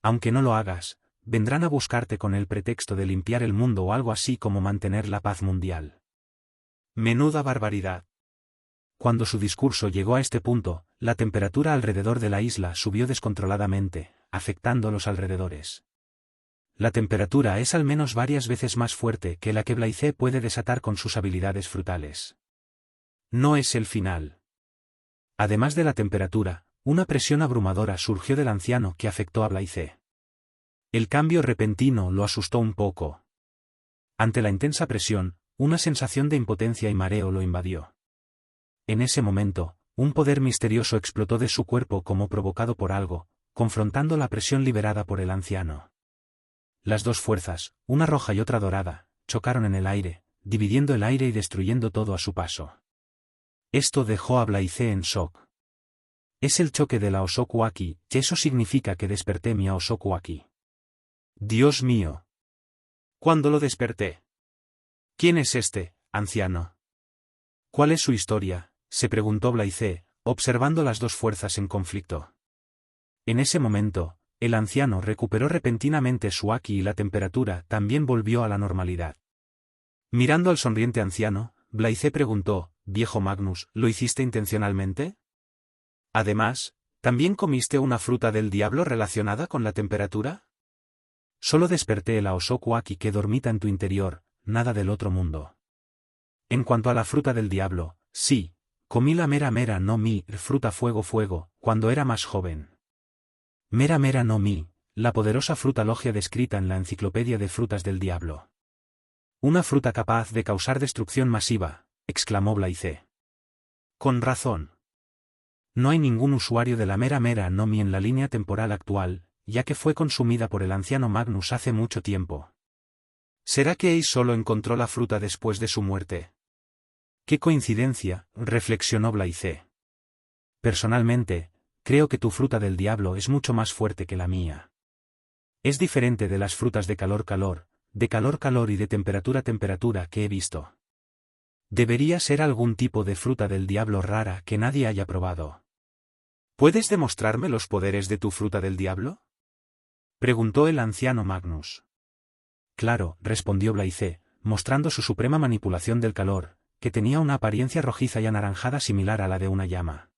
Aunque no lo hagas, vendrán a buscarte con el pretexto de limpiar el mundo o algo así como mantener la paz mundial. Menuda barbaridad. Cuando su discurso llegó a este punto, la temperatura alrededor de la isla subió descontroladamente, afectando los alrededores. La temperatura es al menos varias veces más fuerte que la que Blythe puede desatar con sus habilidades frutales. No es el final. Además de la temperatura, una presión abrumadora surgió del anciano que afectó a Blythe. El cambio repentino lo asustó un poco. Ante la intensa presión, una sensación de impotencia y mareo lo invadió. En ese momento, un poder misterioso explotó de su cuerpo como provocado por algo, confrontando la presión liberada por el anciano. Las dos fuerzas, una roja y otra dorada, chocaron en el aire, dividiendo el aire y destruyendo todo a su paso. Esto dejó a Blythe en shock. Es el choque de la Osoku Aki, y eso significa que desperté mi Osoku Aki. Dios mío. ¿Cuándo lo desperté? ¿Quién es este, anciano? ¿Cuál es su historia?, se preguntó Blythe, observando las dos fuerzas en conflicto. En ese momento, el anciano recuperó repentinamente su Aki y la temperatura también volvió a la normalidad. Mirando al sonriente anciano, Blythe preguntó, «Viejo Magnus, ¿lo hiciste intencionalmente? Además, ¿también comiste una fruta del diablo relacionada con la temperatura?» Solo desperté la Osoku Aki que dormita en tu interior, nada del otro mundo. En cuanto a la fruta del diablo, sí, comí la Mera Mera no Mi, fruta fuego fuego, cuando era más joven. Mera Mera no Mi, la poderosa fruta logia descrita en la enciclopedia de frutas del diablo. Una fruta capaz de causar destrucción masiva, exclamó Blythe. Con razón. No hay ningún usuario de la Mera Mera no Mi en la línea temporal actual, ya que fue consumida por el anciano Magnus hace mucho tiempo. ¿Será que Ace solo encontró la fruta después de su muerte? ¡Qué coincidencia!, reflexionó Blythe. Personalmente, creo que tu fruta del diablo es mucho más fuerte que la mía. Es diferente de las frutas de calor calor y de temperatura que he visto. Debería ser algún tipo de fruta del diablo rara que nadie haya probado. ¿Puedes demostrarme los poderes de tu fruta del diablo?, preguntó el anciano Magnus. Claro, respondió Blythe, mostrando su suprema manipulación del calor, que tenía una apariencia rojiza y anaranjada similar a la de una llama.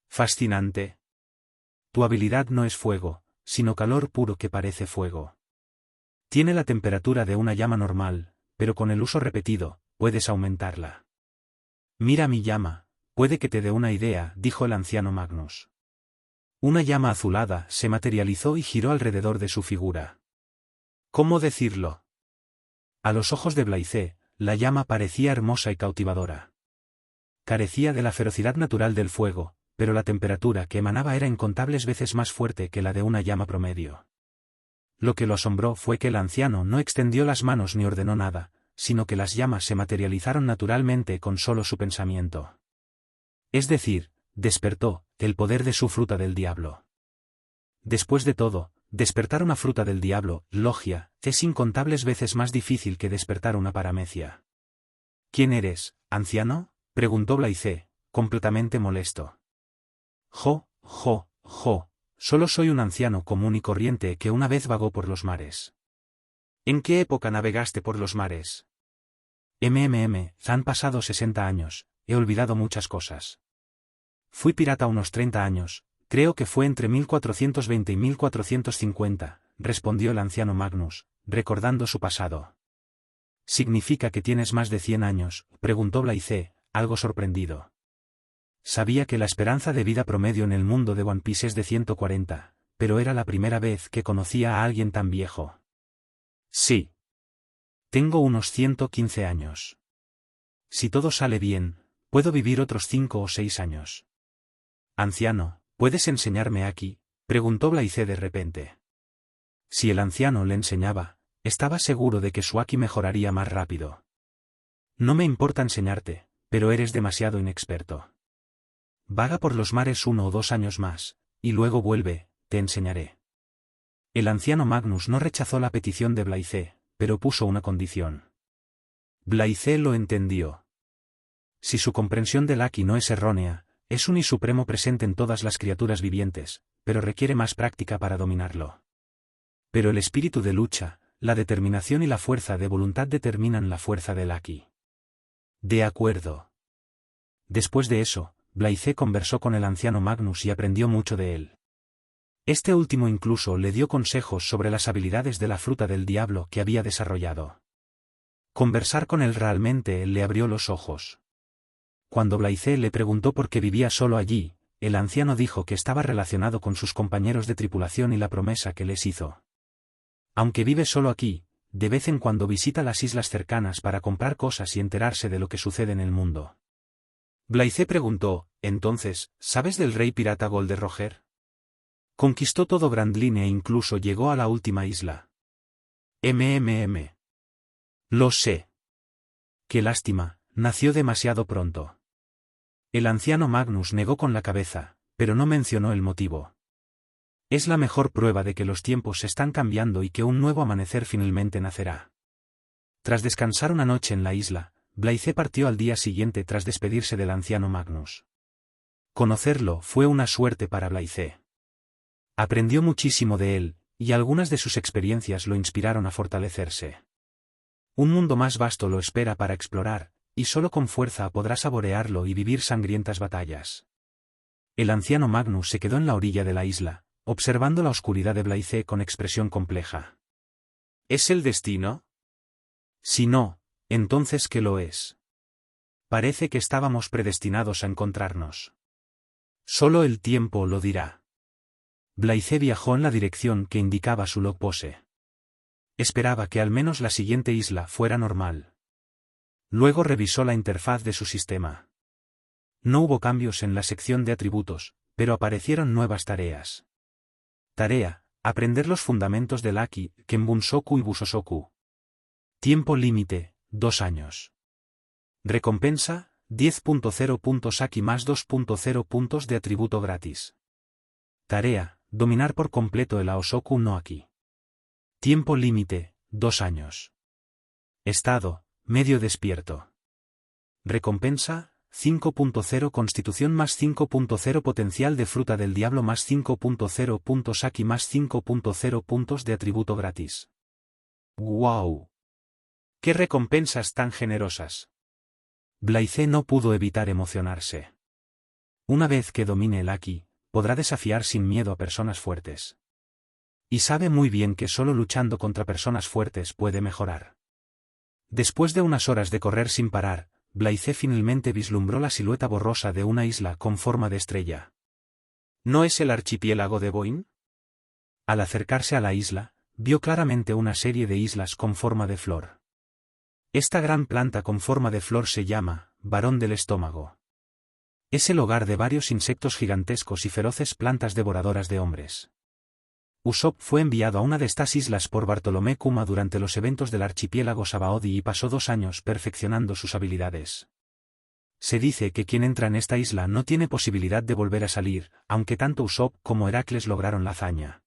Fascinante. Tu habilidad no es fuego, sino calor puro que parece fuego. Tiene la temperatura de una llama normal, pero con el uso repetido, puedes aumentarla. Mira mi llama, puede que te dé una idea, dijo el anciano Magnus. Una llama azulada se materializó y giró alrededor de su figura. ¿Cómo decirlo? A los ojos de Blythe, la llama parecía hermosa y cautivadora. Carecía de la ferocidad natural del fuego, pero la temperatura que emanaba era incontables veces más fuerte que la de una llama promedio. Lo que lo asombró fue que el anciano no extendió las manos ni ordenó nada, sino que las llamas se materializaron naturalmente con solo su pensamiento. Es decir, despertó el poder de su fruta del diablo. Después de todo, despertar una fruta del diablo, logia, es incontables veces más difícil que despertar una paramecia. ¿Quién eres, anciano?, preguntó Blythe, completamente molesto. Jo, solo soy un anciano común y corriente que una vez vagó por los mares. ¿En qué época navegaste por los mares? Han pasado 60 años, he olvidado muchas cosas. Fui pirata unos 30 años, creo que fue entre 1420 y 1450, respondió el anciano Magnus, recordando su pasado. ¿Significa que tienes más de 100 años?, preguntó Blythe, algo sorprendido. Sabía que la esperanza de vida promedio en el mundo de One Piece es de 140, pero era la primera vez que conocía a alguien tan viejo. Sí. Tengo unos 115 años. Si todo sale bien, puedo vivir otros 5 o 6 años. Anciano, ¿puedes enseñarme aquí?, preguntó Blythe de repente. Si el anciano le enseñaba, estaba seguro de que su Aki mejoraría más rápido. No me importa enseñarte, pero eres demasiado inexperto. Vaga por los mares 1 o 2 años más, y luego vuelve, te enseñaré. El anciano Magnus no rechazó la petición de Blaise, pero puso una condición. Blaise lo entendió. Si su comprensión del Aki no es errónea, es un I supremo presente en todas las criaturas vivientes, pero requiere más práctica para dominarlo. Pero el espíritu de lucha, la determinación y la fuerza de voluntad determinan la fuerza del Aki. De acuerdo. Después de eso, Blaise conversó con el anciano Magnus y aprendió mucho de él. Este último incluso le dio consejos sobre las habilidades de la fruta del diablo que había desarrollado. Conversar con él realmente le abrió los ojos. Cuando Blaise le preguntó por qué vivía solo allí, el anciano dijo que estaba relacionado con sus compañeros de tripulación y la promesa que les hizo. Aunque vive solo aquí, de vez en cuando visita las islas cercanas para comprar cosas y enterarse de lo que sucede en el mundo. Blaise preguntó, entonces, ¿sabes del rey pirata Golden Roger? Conquistó todo Brandline e incluso llegó a la última isla. Lo sé. Qué lástima, nació demasiado pronto. El anciano Magnus negó con la cabeza, pero no mencionó el motivo. Es la mejor prueba de que los tiempos se están cambiando y que un nuevo amanecer finalmente nacerá. Tras descansar una noche en la isla, Blaise partió al día siguiente tras despedirse del anciano Magnus. Conocerlo fue una suerte para Blaise. Aprendió muchísimo de él, y algunas de sus experiencias lo inspiraron a fortalecerse. Un mundo más vasto lo espera para explorar, y solo con fuerza podrá saborearlo y vivir sangrientas batallas. El anciano Magnus se quedó en la orilla de la isla, observando la oscuridad de Blaise con expresión compleja. ¿Es el destino? Si no, entonces ¿qué lo es? Parece que estábamos predestinados a encontrarnos. Solo el tiempo lo dirá. Blaise viajó en la dirección que indicaba su logpose. Esperaba que al menos la siguiente isla fuera normal. Luego revisó la interfaz de su sistema. No hubo cambios en la sección de atributos, pero aparecieron nuevas tareas. Tarea: aprender los fundamentos del Aki, Kenbunsoku y Busosoku. Tiempo límite: 2 años. Recompensa: 10.0 puntos Aki más 2.0 puntos de atributo gratis. Tarea: dominar por completo el Aosoku no Aki. Tiempo límite: 2 años. Estado: medio despierto. Recompensa: 5.0 Constitución más 5.0 Potencial de fruta del diablo más 5.0 puntos Aki más 5.0 puntos de atributo gratis. ¡Wow! ¡Qué recompensas tan generosas! Blaise no pudo evitar emocionarse. Una vez que domine el Aki, podrá desafiar sin miedo a personas fuertes. Y sabe muy bien que solo luchando contra personas fuertes puede mejorar. Después de unas horas de correr sin parar, Blaise finalmente vislumbró la silueta borrosa de una isla con forma de estrella. ¿No es el archipiélago de Boin? Al acercarse a la isla, vio claramente una serie de islas con forma de flor. Esta gran planta con forma de flor se llama varón del estómago. Es el hogar de varios insectos gigantescos y feroces plantas devoradoras de hombres. Usopp fue enviado a una de estas islas por Bartolomé Kuma durante los eventos del archipiélago Sabaody y pasó 2 años perfeccionando sus habilidades. Se dice que quien entra en esta isla no tiene posibilidad de volver a salir, aunque tanto Usopp como Heracles lograron la hazaña.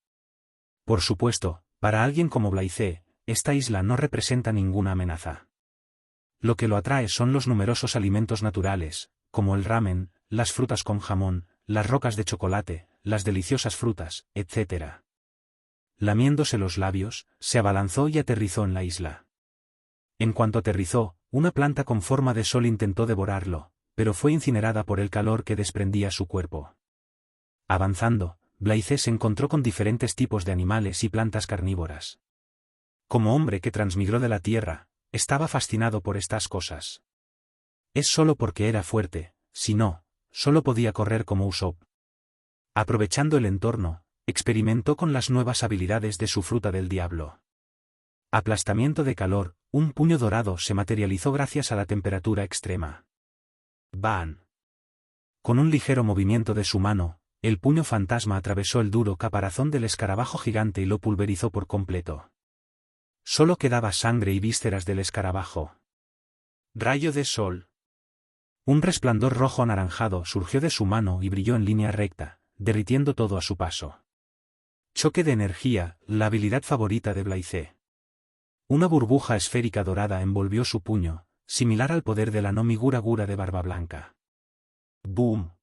Por supuesto, para alguien como Blaise, esta isla no representa ninguna amenaza. Lo que lo atrae son los numerosos alimentos naturales, como el ramen, las frutas con jamón, las rocas de chocolate, las deliciosas frutas, etc. Lamiéndose los labios, se abalanzó y aterrizó en la isla. En cuanto aterrizó, una planta con forma de sol intentó devorarlo, pero fue incinerada por el calor que desprendía su cuerpo. Avanzando, Blaise se encontró con diferentes tipos de animales y plantas carnívoras. Como hombre que transmigró de la tierra, estaba fascinado por estas cosas. Es solo porque era fuerte, si no, solo podía correr como Usopp. Aprovechando el entorno, experimentó con las nuevas habilidades de su fruta del diablo. Aplastamiento de calor: un puño dorado se materializó gracias a la temperatura extrema. ¡Ban! Con un ligero movimiento de su mano, el puño fantasma atravesó el duro caparazón del escarabajo gigante y lo pulverizó por completo. Solo quedaba sangre y vísceras del escarabajo. Rayo de sol. Un resplandor rojo anaranjado surgió de su mano y brilló en línea recta, derritiendo todo a su paso. Choque de energía, la habilidad favorita de Blaise. Una burbuja esférica dorada envolvió su puño, similar al poder de la Nomi Gura Gura de Barba Blanca. ¡Boom!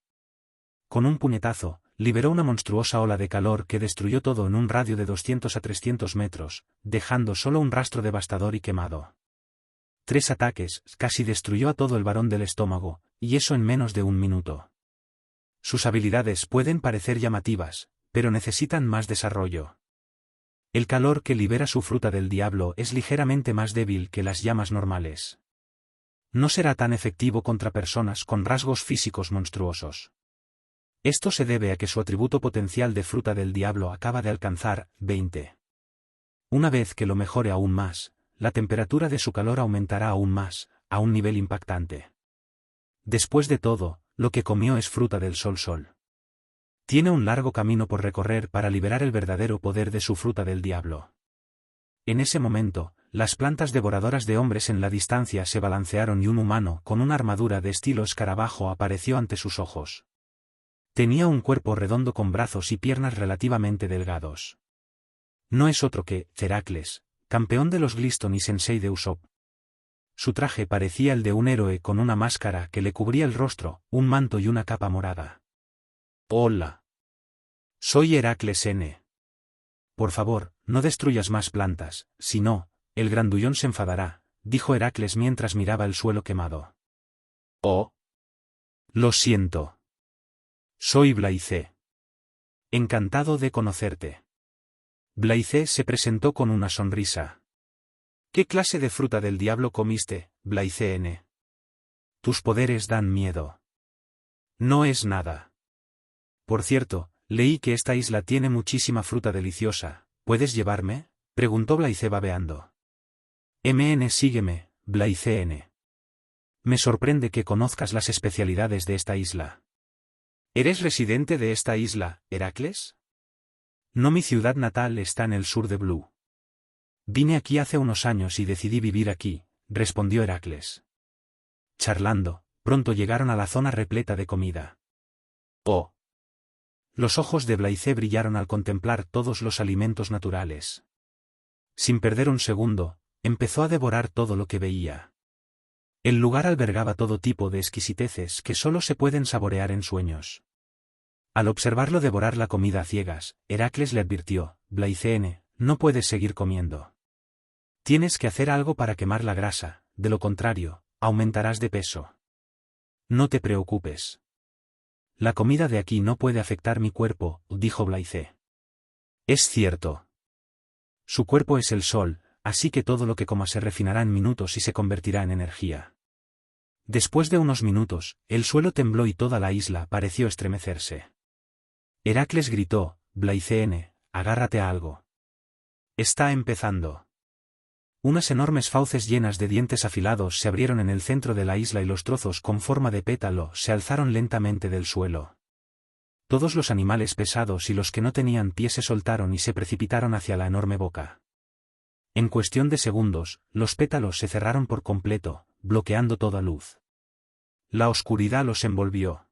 Con un puñetazo, liberó una monstruosa ola de calor que destruyó todo en un radio de 200 a 300 metros, dejando solo un rastro devastador y quemado. 3 ataques, casi destruyó a todo el varón del estómago, y eso en menos de un minuto. Sus habilidades pueden parecer llamativas, pero necesitan más desarrollo. El calor que libera su fruta del diablo es ligeramente más débil que las llamas normales. No será tan efectivo contra personas con rasgos físicos monstruosos. Esto se debe a que su atributo potencial de fruta del diablo acaba de alcanzar 20. Una vez que lo mejore aún más, la temperatura de su calor aumentará aún más, a un nivel impactante. Después de todo, lo que comió es fruta del sol. Tiene un largo camino por recorrer para liberar el verdadero poder de su fruta del diablo. En ese momento, las plantas devoradoras de hombres en la distancia se balancearon y un humano con una armadura de estilo escarabajo apareció ante sus ojos. Tenía un cuerpo redondo con brazos y piernas relativamente delgados. No es otro que Heracles, campeón de los Gliston y sensei de Usopp. Su traje parecía el de un héroe con una máscara que le cubría el rostro, un manto y una capa morada. Hola. Soy Heracles N. Por favor, no destruyas más plantas, si no, el grandullón se enfadará, dijo Heracles mientras miraba el suelo quemado. Oh. Lo siento. Soy Blaise. Encantado de conocerte. Blaise se presentó con una sonrisa. ¿Qué clase de fruta del diablo comiste, Blaise N? Tus poderes dan miedo. No es nada. Por cierto, leí que esta isla tiene muchísima fruta deliciosa. ¿Puedes llevarme?, preguntó Blaise babeando. Sígueme, Blaise N. Me sorprende que conozcas las especialidades de esta isla. ¿Eres residente de esta isla, Heracles? No, mi ciudad natal está en el sur de Blue. Vine aquí hace unos años y decidí vivir aquí, respondió Heracles. Charlando, pronto llegaron a la zona repleta de comida. Oh. Los ojos de Blaise brillaron al contemplar todos los alimentos naturales. Sin perder un segundo, empezó a devorar todo lo que veía. El lugar albergaba todo tipo de exquisiteces que solo se pueden saborear en sueños. Al observarlo devorar la comida a ciegas, Heracles le advirtió: Blaise N, no puedes seguir comiendo. Tienes que hacer algo para quemar la grasa, de lo contrario, aumentarás de peso. No te preocupes. La comida de aquí no puede afectar mi cuerpo, dijo Blaise. Es cierto. Su cuerpo es el sol, así que todo lo que coma se refinará en minutos y se convertirá en energía. Después de unos minutos, el suelo tembló y toda la isla pareció estremecerse. Heracles gritó: Blaise N, agárrate a algo. Está empezando. Unas enormes fauces llenas de dientes afilados se abrieron en el centro de la isla y los trozos con forma de pétalo se alzaron lentamente del suelo. Todos los animales pesados y los que no tenían pies se soltaron y se precipitaron hacia la enorme boca. En cuestión de segundos, los pétalos se cerraron por completo, bloqueando toda luz. La oscuridad los envolvió.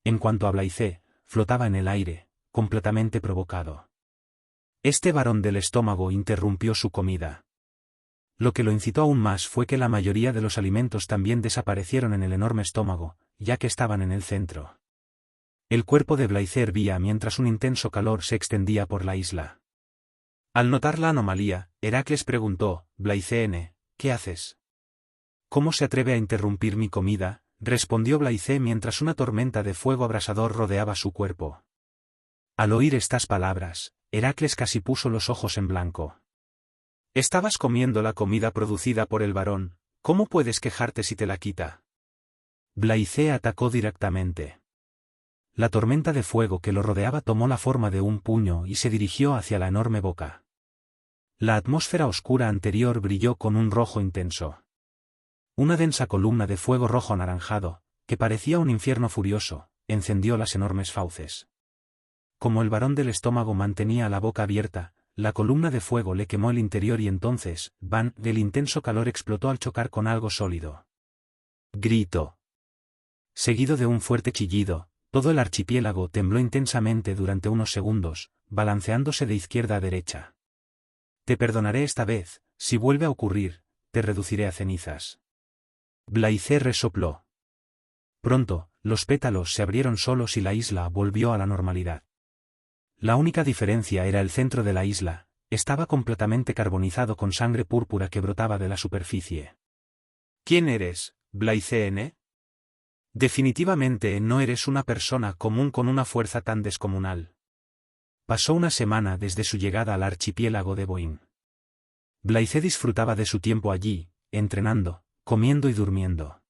En cuanto a Blaise, flotaba en el aire, completamente provocado. Este varón del estómago interrumpió su comida. Lo que lo incitó aún más fue que la mayoría de los alimentos también desaparecieron en el enorme estómago, ya que estaban en el centro. El cuerpo de Blaise hervía mientras un intenso calor se extendía por la isla. Al notar la anomalía, Heracles preguntó: Blaise N, ¿qué haces? ¿Cómo se atreve a interrumpir mi comida?, respondió Blaise mientras una tormenta de fuego abrasador rodeaba su cuerpo. Al oír estas palabras, Heracles casi puso los ojos en blanco. Estabas comiendo la comida producida por el varón, ¿cómo puedes quejarte si te la quita? Blaise atacó directamente. La tormenta de fuego que lo rodeaba tomó la forma de un puño y se dirigió hacia la enorme boca. La atmósfera oscura anterior brilló con un rojo intenso. Una densa columna de fuego rojo anaranjado, que parecía un infierno furioso, encendió las enormes fauces. Como el varón del estómago mantenía la boca abierta, la columna de fuego le quemó el interior y entonces, el intenso calor explotó al chocar con algo sólido. Gritó. Seguido de un fuerte chillido, todo el archipiélago tembló intensamente durante unos segundos, balanceándose de izquierda a derecha. Te perdonaré esta vez, si vuelve a ocurrir, te reduciré a cenizas. Blaise resopló. Pronto, los pétalos se abrieron solos y la isla volvió a la normalidad. La única diferencia era el centro de la isla, estaba completamente carbonizado con sangre púrpura que brotaba de la superficie. ¿Quién eres, Blaise N? Definitivamente no eres una persona común con una fuerza tan descomunal. Pasó una semana desde su llegada al archipiélago de Boín. Blaise disfrutaba de su tiempo allí, entrenando, comiendo y durmiendo.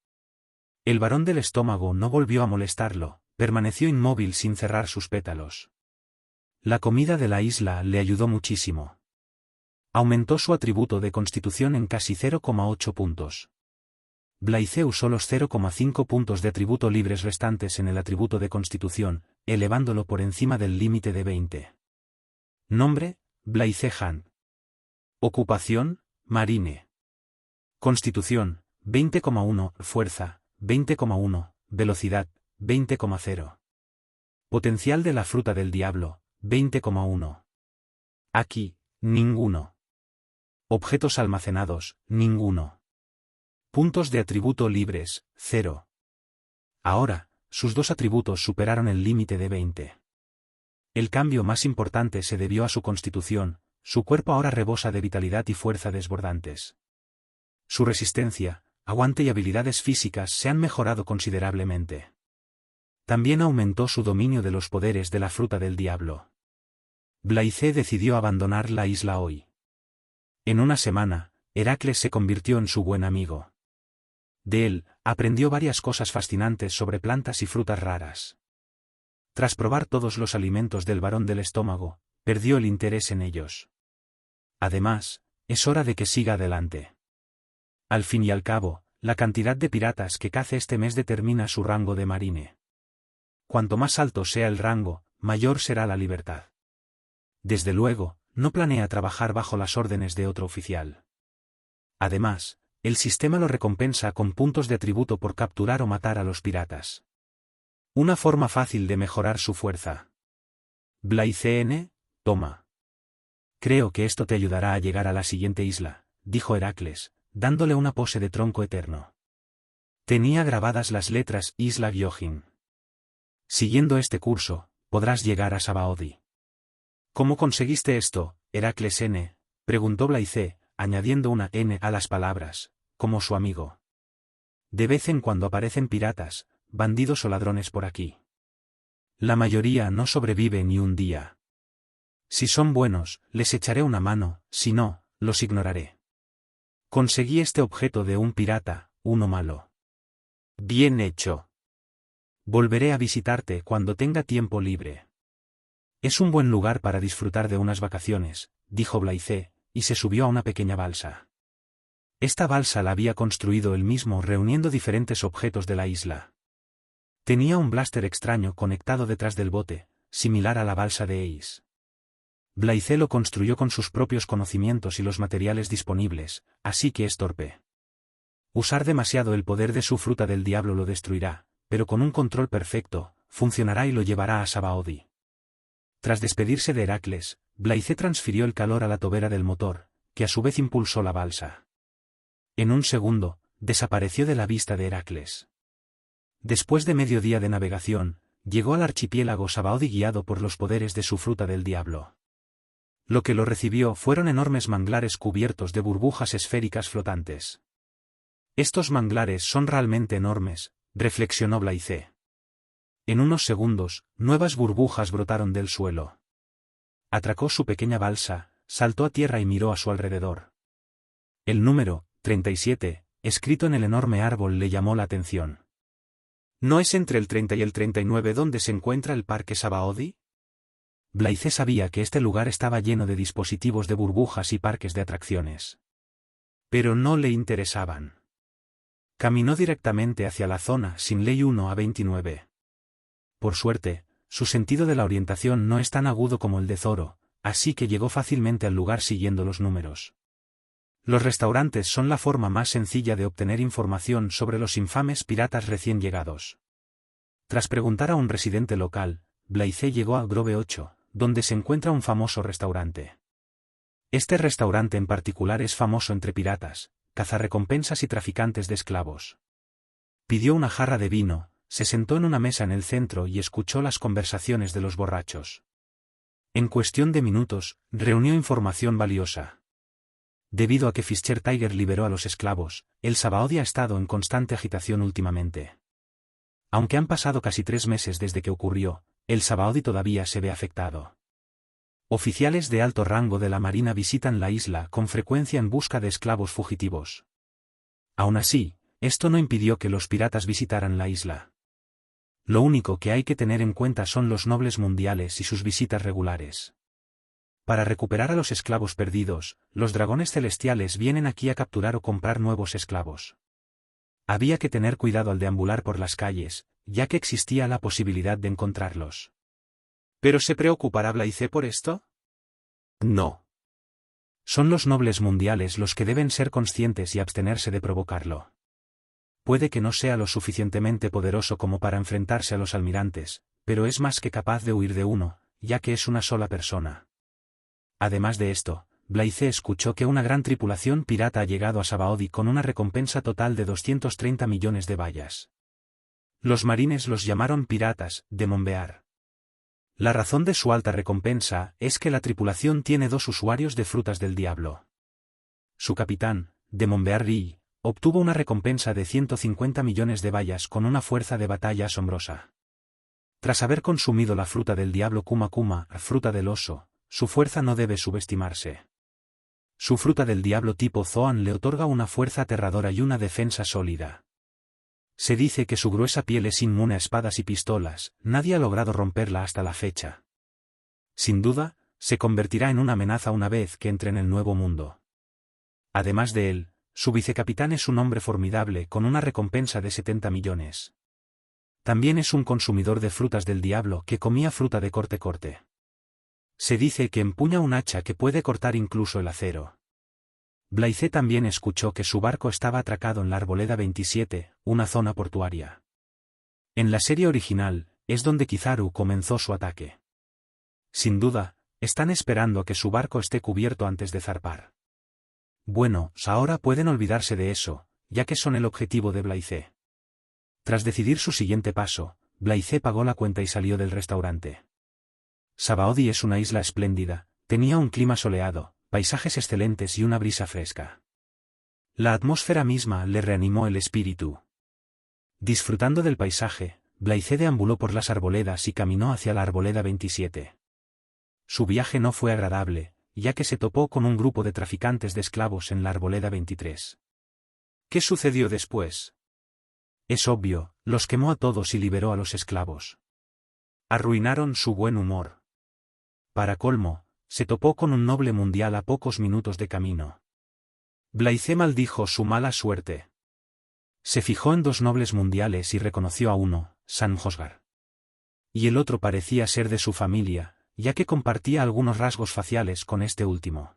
El varón del estómago no volvió a molestarlo, permaneció inmóvil sin cerrar sus pétalos. La comida de la isla le ayudó muchísimo. Aumentó su atributo de constitución en casi 0,8 puntos. Blaise usó los 0,5 puntos de atributo libres restantes en el atributo de constitución, elevándolo por encima del límite de 20. Nombre, Blaise Han. Ocupación, marine. Constitución, 20,1, fuerza, 20,1, velocidad, 20,0. Potencial de la fruta del diablo, 20,1. Aquí, ninguno. Objetos almacenados, ninguno. Puntos de atributo libres, 0. Ahora, sus dos atributos superaron el límite de 20. El cambio más importante se debió a su constitución, su cuerpo ahora rebosa de vitalidad y fuerza desbordantes. Su resistencia, aguante y habilidades físicas se han mejorado considerablemente. También aumentó su dominio de los poderes de la fruta del diablo. Blaise decidió abandonar la isla hoy. En una semana, Heracles se convirtió en su buen amigo. De él, aprendió varias cosas fascinantes sobre plantas y frutas raras. Tras probar todos los alimentos del varón del estómago, perdió el interés en ellos. Además, es hora de que siga adelante. Al fin y al cabo, la cantidad de piratas que cace este mes determina su rango de marine. Cuanto más alto sea el rango, mayor será la libertad. Desde luego, no planea trabajar bajo las órdenes de otro oficial. Además, el sistema lo recompensa con puntos de atributo por capturar o matar a los piratas. Una forma fácil de mejorar su fuerza. Blaise N, toma. Creo que esto te ayudará a llegar a la siguiente isla, dijo Heracles, dándole una pose de tronco eterno. Tenía grabadas las letras Isla Gyojin. Siguiendo este curso, podrás llegar a Sabaody. ¿Cómo conseguiste esto, Heracles N? Preguntó Blaise, añadiendo una N a las palabras, como su amigo. De vez en cuando aparecen piratas, bandidos o ladrones por aquí. La mayoría no sobrevive ni un día. Si son buenos, les echaré una mano, si no, los ignoraré. Conseguí este objeto de un pirata, uno malo. Bien hecho. Volveré a visitarte cuando tenga tiempo libre. Es un buen lugar para disfrutar de unas vacaciones, dijo Blaise, y se subió a una pequeña balsa. Esta balsa la había construido él mismo reuniendo diferentes objetos de la isla. Tenía un blaster extraño conectado detrás del bote, similar a la balsa de Ace. Blaise lo construyó con sus propios conocimientos y los materiales disponibles, así que es torpe. Usar demasiado el poder de su fruta del diablo lo destruirá, pero con un control perfecto, funcionará y lo llevará a Sabaody. Tras despedirse de Heracles, Blaise transfirió el calor a la tobera del motor, que a su vez impulsó la balsa. En un segundo, desapareció de la vista de Heracles. Después de medio día de navegación, llegó al archipiélago Sabaody guiado por los poderes de su fruta del diablo. Lo que lo recibió fueron enormes manglares cubiertos de burbujas esféricas flotantes. Estos manglares son realmente enormes, reflexionó Blaise. En unos segundos, nuevas burbujas brotaron del suelo. Atracó su pequeña balsa, saltó a tierra y miró a su alrededor. El número, 37, escrito en el enorme árbol le llamó la atención. ¿No es entre el 30 y el 39 donde se encuentra el Parque Sabaody? Blaise sabía que este lugar estaba lleno de dispositivos de burbujas y parques de atracciones. Pero no le interesaban. Caminó directamente hacia la zona sin ley 1 a 29. Por suerte, su sentido de la orientación no es tan agudo como el de Zoro, así que llegó fácilmente al lugar siguiendo los números. Los restaurantes son la forma más sencilla de obtener información sobre los infames piratas recién llegados. Tras preguntar a un residente local, Blythe llegó a Grove 8, donde se encuentra un famoso restaurante. Este restaurante en particular es famoso entre piratas, cazarrecompensas y traficantes de esclavos. Pidió una jarra de vino, se sentó en una mesa en el centro y escuchó las conversaciones de los borrachos. En cuestión de minutos, reunió información valiosa. Debido a que Fischer Tiger liberó a los esclavos, el Sabaody ha estado en constante agitación últimamente. Aunque han pasado casi 3 meses desde que ocurrió, el Sabaody todavía se ve afectado. Oficiales de alto rango de la Marina visitan la isla con frecuencia en busca de esclavos fugitivos. Aún así, esto no impidió que los piratas visitaran la isla. Lo único que hay que tener en cuenta son los nobles mundiales y sus visitas regulares. Para recuperar a los esclavos perdidos, los dragones celestiales vienen aquí a capturar o comprar nuevos esclavos. Había que tener cuidado al deambular por las calles, ya que existía la posibilidad de encontrarlos. ¿Pero se preocupará Blythe por esto? No. Son los nobles mundiales los que deben ser conscientes y abstenerse de provocarlo. Puede que no sea lo suficientemente poderoso como para enfrentarse a los almirantes, pero es más que capaz de huir de uno, ya que es una sola persona. Además de esto, Blythe escuchó que una gran tripulación pirata ha llegado a Sabaody con una recompensa total de 230 millones de bayas. Los marines los llamaron piratas de Monbear. La razón de su alta recompensa es que la tripulación tiene 2 usuarios de frutas del diablo. Su capitán, de Monbear Ri, obtuvo una recompensa de 150 millones de bayas con una fuerza de batalla asombrosa. Tras haber consumido la fruta del diablo Kuma Kuma, fruta del oso, su fuerza no debe subestimarse. Su fruta del diablo tipo Zoan le otorga una fuerza aterradora y una defensa sólida. Se dice que su gruesa piel es inmune a espadas y pistolas, nadie ha logrado romperla hasta la fecha. Sin duda, se convertirá en una amenaza una vez que entre en el nuevo mundo. Además de él, su vicecapitán es un hombre formidable con una recompensa de 70 millones. También es un consumidor de frutas del diablo que comía fruta de corte. Se dice que empuña un hacha que puede cortar incluso el acero. Blythe también escuchó que su barco estaba atracado en la Arboleda 27, una zona portuaria. En la serie original, es donde Kizaru comenzó su ataque. Sin duda, están esperando a que su barco esté cubierto antes de zarpar. Bueno, ahora pueden olvidarse de eso, ya que son el objetivo de Blythe. Tras decidir su siguiente paso, Blythe pagó la cuenta y salió del restaurante. Sabaody es una isla espléndida, tenía un clima soleado, paisajes excelentes y una brisa fresca. La atmósfera misma le reanimó el espíritu. Disfrutando del paisaje, Blythe deambuló por las arboledas y caminó hacia la Arboleda 27. Su viaje no fue agradable, ya que se topó con un grupo de traficantes de esclavos en la Arboleda 23. ¿Qué sucedió después? Es obvio, los quemó a todos y liberó a los esclavos. Arruinaron su buen humor. Para colmo, se topó con un noble mundial a pocos minutos de camino. Blythe maldijo su mala suerte. Se fijó en 2 nobles mundiales y reconoció a uno, San Hosgar. Y el otro parecía ser de su familia, ya que compartía algunos rasgos faciales con este último.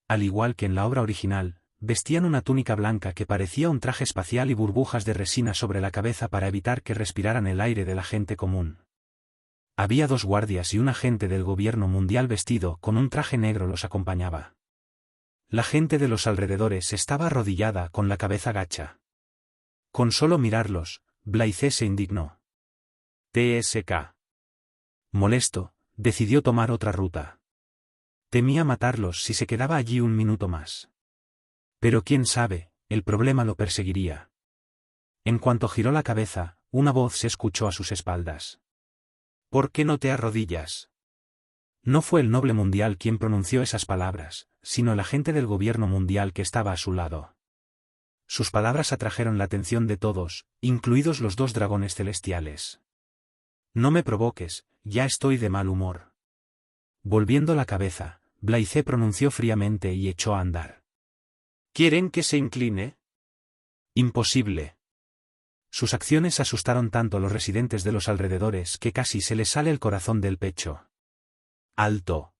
Al igual que en la obra original, vestían una túnica blanca que parecía un traje espacial y burbujas de resina sobre la cabeza para evitar que respiraran el aire de la gente común. Había 2 guardias y un agente del gobierno mundial vestido con un traje negro los acompañaba. La gente de los alrededores estaba arrodillada con la cabeza gacha. Con solo mirarlos, Blythe se indignó. TSK. Molesto, decidió tomar otra ruta. Temía matarlos si se quedaba allí un minuto más. Pero quién sabe, el problema lo perseguiría. En cuanto giró la cabeza, una voz se escuchó a sus espaldas. ¿Por qué no te arrodillas? No fue el noble mundial quien pronunció esas palabras, sino el agente del gobierno mundial que estaba a su lado. Sus palabras atrajeron la atención de todos, incluidos los 2 dragones celestiales. No me provoques, ya estoy de mal humor. Volviendo la cabeza, Blythe pronunció fríamente y echó a andar. ¿Quieren que se incline? Imposible. Sus acciones asustaron tanto a los residentes de los alrededores que casi se les sale el corazón del pecho. ¡Alto!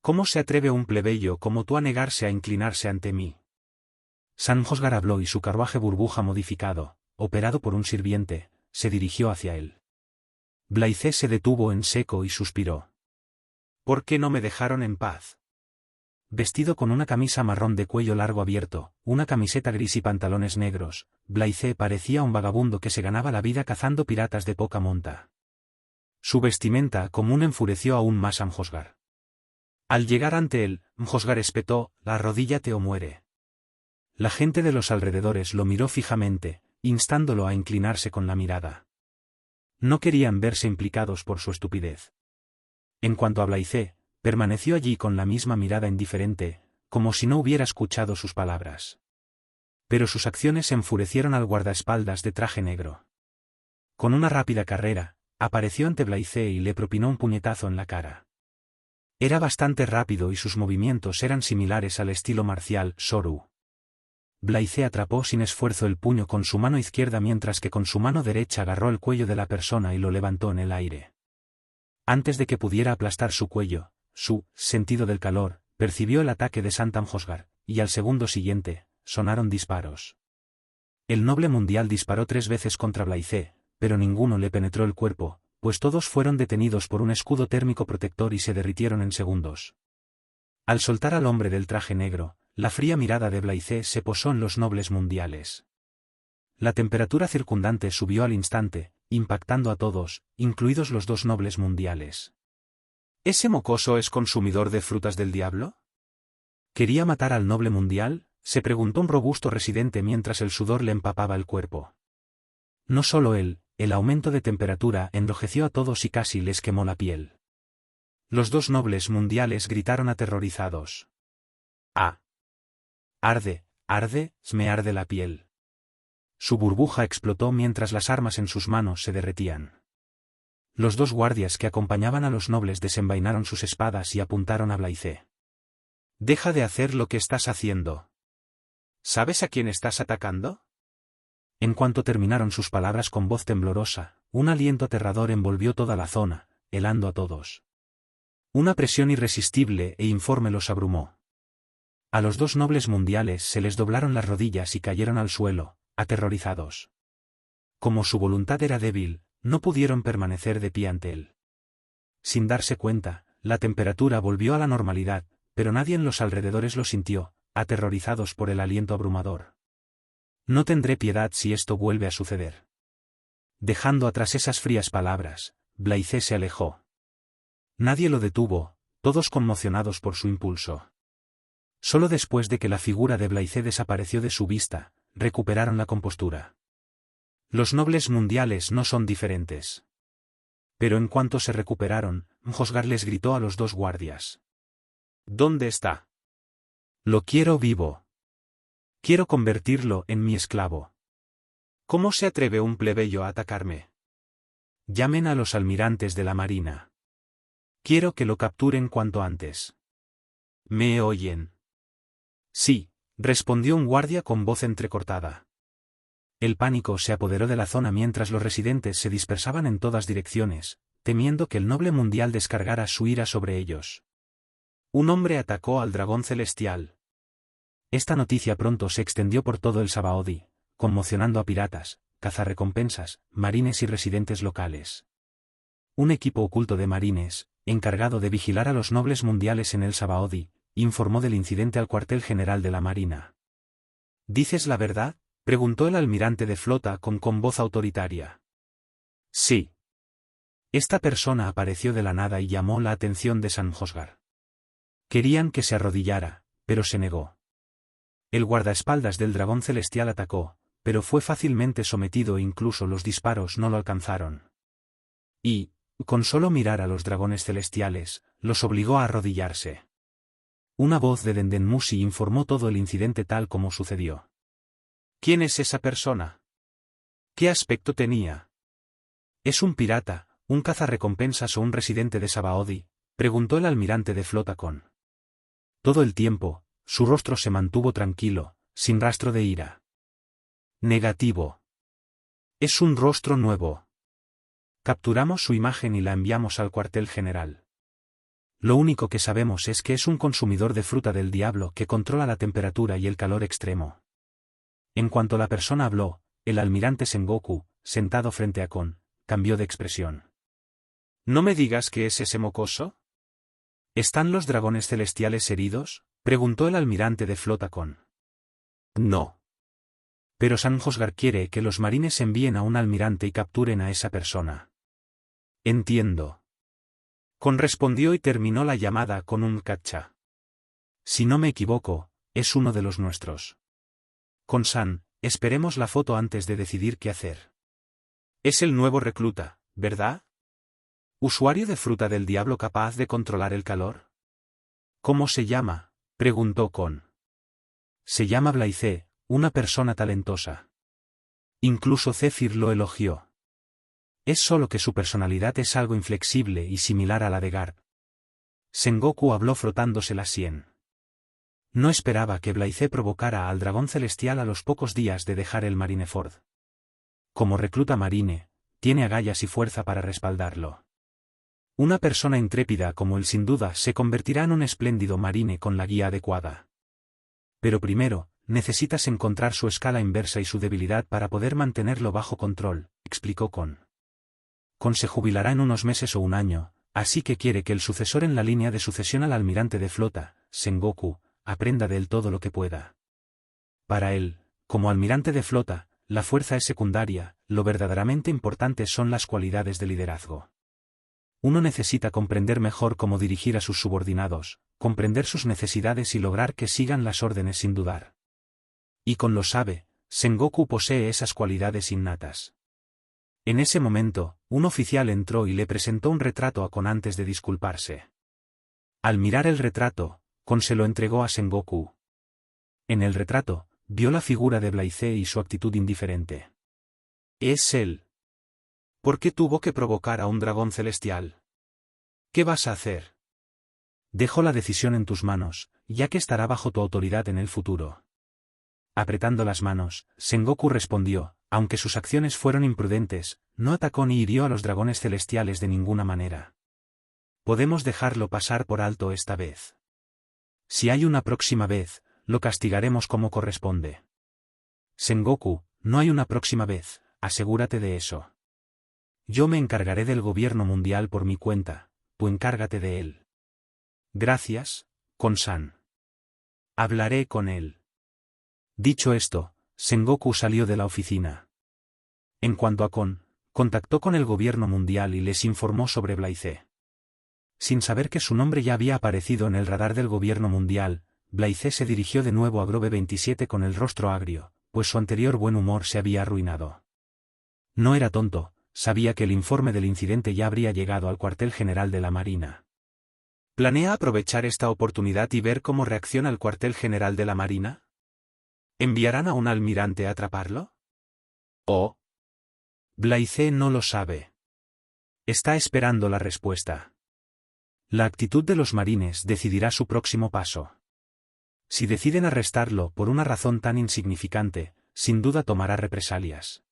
¿Cómo se atreve un plebeyo como tú a negarse a inclinarse ante mí? Sanjosgar habló y su carruaje burbuja modificado, operado por un sirviente, se dirigió hacia él. Blythe se detuvo en seco y suspiró. ¿Por qué no me dejaron en paz? Vestido con una camisa marrón de cuello largo abierto, una camiseta gris y pantalones negros, Blythe parecía un vagabundo que se ganaba la vida cazando piratas de poca monta. Su vestimenta común enfureció aún más a Mjosgar. Al llegar ante él, Mjosgar espetó: «Arrodíllate o muere». La gente de los alrededores lo miró fijamente, instándolo a inclinarse con la mirada. No querían verse implicados por su estupidez. En cuanto a Blythe, permaneció allí con la misma mirada indiferente, como si no hubiera escuchado sus palabras. Pero sus acciones enfurecieron al guardaespaldas de traje negro. Con una rápida carrera, apareció ante Blythe y le propinó un puñetazo en la cara. Era bastante rápido y sus movimientos eran similares al estilo marcial Soru. Blythe atrapó sin esfuerzo el puño con su mano izquierda mientras que con su mano derecha agarró el cuello de la persona y lo levantó en el aire. Antes de que pudiera aplastar su cuello, su sentido del calor percibió el ataque de Mjosgar, y al segundo siguiente, sonaron disparos. El noble mundial disparó 3 veces contra Blythe, pero ninguno le penetró el cuerpo, pues todos fueron detenidos por un escudo térmico protector y se derritieron en segundos. Al soltar al hombre del traje negro, la fría mirada de Blythe se posó en los nobles mundiales. La temperatura circundante subió al instante, impactando a todos, incluidos los 2 nobles mundiales. ¿Ese mocoso es consumidor de frutas del diablo? ¿Quería matar al noble mundial?, se preguntó un robusto residente mientras el sudor le empapaba el cuerpo. No solo él, el aumento de temperatura enrojeció a todos y casi les quemó la piel. Los 2 nobles mundiales gritaron aterrorizados. ¡Ah! ¡Arde, arde, me arde la piel! Su burbuja explotó mientras las armas en sus manos se derretían. Los 2 guardias que acompañaban a los nobles desenvainaron sus espadas y apuntaron a Blythe. «Deja de hacer lo que estás haciendo. ¿Sabes a quién estás atacando?» En cuanto terminaron sus palabras con voz temblorosa, un aliento aterrador envolvió toda la zona, helando a todos. Una presión irresistible e informe los abrumó. A los 2 nobles mundiales se les doblaron las rodillas y cayeron al suelo, aterrorizados. Como su voluntad era débil, no pudieron permanecer de pie ante él. Sin darse cuenta, la temperatura volvió a la normalidad, pero nadie en los alrededores lo sintió, aterrorizados por el aliento abrumador. «No tendré piedad si esto vuelve a suceder». Dejando atrás esas frías palabras, Blythe se alejó. Nadie lo detuvo, todos conmocionados por su impulso. Solo después de que la figura de Blythe desapareció de su vista, recuperaron la compostura. Los nobles mundiales no son diferentes. Pero en cuanto se recuperaron, Mjosgar les gritó a los 2 guardias. «¿Dónde está? Lo quiero vivo. Quiero convertirlo en mi esclavo». «¿Cómo se atreve un plebeyo a atacarme?» «Llamen a los almirantes de la marina. Quiero que lo capturen cuanto antes». «¿Me oyen?» «Sí», respondió un guardia con voz entrecortada. El pánico se apoderó de la zona mientras los residentes se dispersaban en todas direcciones, temiendo que el noble mundial descargara su ira sobre ellos. Un hombre atacó al dragón celestial. Esta noticia pronto se extendió por todo el Sabaody, conmocionando a piratas, cazarrecompensas, marines y residentes locales. Un equipo oculto de marines, encargado de vigilar a los nobles mundiales en el Sabaody, informó del incidente al cuartel general de la Marina. «¿Dices la verdad?», preguntó el almirante de flota con voz autoritaria. «Sí». Esta persona apareció de la nada y llamó la atención de Mjosgar. Querían que se arrodillara, pero se negó. El guardaespaldas del dragón celestial atacó, pero fue fácilmente sometido e incluso los disparos no lo alcanzaron. Y, con solo mirar a los dragones celestiales, los obligó a arrodillarse. Una voz de Dendenmusi informó todo el incidente tal como sucedió. «¿Quién es esa persona? ¿Qué aspecto tenía? ¿Es un pirata, un cazarrecompensas o un residente de Sabaody?», preguntó el almirante de flota con. Todo el tiempo, su rostro se mantuvo tranquilo, sin rastro de ira. «Negativo. Es un rostro nuevo. Capturamos su imagen y la enviamos al cuartel general. Lo único que sabemos es que es un consumidor de fruta del diablo que controla la temperatura y el calor extremo. En cuanto la persona habló, el almirante Sengoku, sentado frente a Kon, cambió de expresión. ¿No me digas que es ese mocoso? ¿Están los dragones celestiales heridos?, preguntó el almirante de flota Kon. No. Pero San Josgar quiere que los marines envíen a un almirante y capturen a esa persona. Entiendo. Kon respondió y terminó la llamada con un cacha. Si no me equivoco, es uno de los nuestros. Kon-san, esperemos la foto antes de decidir qué hacer. Es el nuevo recluta, ¿verdad? ¿Usuario de fruta del diablo capaz de controlar el calor? ¿Cómo se llama?, preguntó Kon. Se llama Blaise, una persona talentosa. Incluso Zephyr lo elogió. Es solo que su personalidad es algo inflexible y similar a la de Garp. Sengoku habló frotándose la sien. No esperaba que Blaise provocara al dragón celestial a los pocos días de dejar el Marineford. Como recluta marine, tiene agallas y fuerza para respaldarlo. Una persona intrépida como él sin duda se convertirá en un espléndido marine con la guía adecuada. Pero primero, necesitas encontrar su escala inversa y su debilidad para poder mantenerlo bajo control, explicó Kon. Kon se jubilará en unos meses o un año, así que quiere que el sucesor en la línea de sucesión al almirante de flota, Sengoku, aprenda de él todo lo que pueda. Para él, como almirante de flota, la fuerza es secundaria, lo verdaderamente importante son las cualidades de liderazgo. Uno necesita comprender mejor cómo dirigir a sus subordinados, comprender sus necesidades y lograr que sigan las órdenes sin dudar. Y Kon lo sabe, Sengoku posee esas cualidades innatas. En ese momento, un oficial entró y le presentó un retrato a Kon antes de disculparse. Al mirar el retrato, Kon se lo entregó a Sengoku. En el retrato, vio la figura de Blaise y su actitud indiferente. Es él. ¿Por qué tuvo que provocar a un dragón celestial? ¿Qué vas a hacer? Dejo la decisión en tus manos, ya que estará bajo tu autoridad en el futuro. Apretando las manos, Sengoku respondió, aunque sus acciones fueron imprudentes, no atacó ni hirió a los dragones celestiales de ninguna manera. Podemos dejarlo pasar por alto esta vez. Si hay una próxima vez, lo castigaremos como corresponde. Sengoku, no hay una próxima vez, asegúrate de eso. Yo me encargaré del gobierno mundial por mi cuenta, tú encárgate de él. Gracias, Kon-san. Hablaré con él. Dicho esto, Sengoku salió de la oficina. En cuanto a Kon, contactó con el gobierno mundial y les informó sobre Blaise. Sin saber que su nombre ya había aparecido en el radar del gobierno mundial, Blaise se dirigió de nuevo a Grove 27 con el rostro agrio, pues su anterior buen humor se había arruinado. No era tonto, sabía que el informe del incidente ya habría llegado al cuartel general de la Marina. ¿Planea aprovechar esta oportunidad y ver cómo reacciona el cuartel general de la Marina? ¿Enviarán a un almirante a atraparlo? ¿O? Blaise no lo sabe. Está esperando la respuesta. La actitud de los marines decidirá su próximo paso. Si deciden arrestarlo por una razón tan insignificante, sin duda tomará represalias.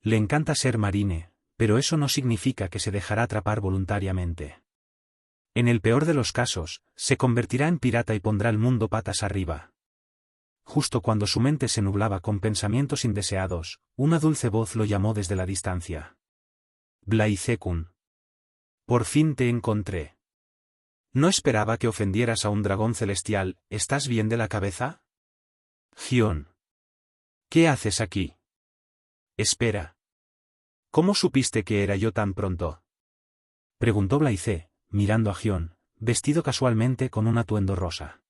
Le encanta ser marine, pero eso no significa que se dejará atrapar voluntariamente. En el peor de los casos, se convertirá en pirata y pondrá el mundo patas arriba. Justo cuando su mente se nublaba con pensamientos indeseados, una dulce voz lo llamó desde la distancia. Blaise-kun. Por fin te encontré. No esperaba que ofendieras a un dragón celestial, ¿estás bien de la cabeza? Gion. ¿Qué haces aquí? Espera. ¿Cómo supiste que era yo tan pronto? Preguntó Blaise, mirando a Gion, vestido casualmente con un atuendo rosa.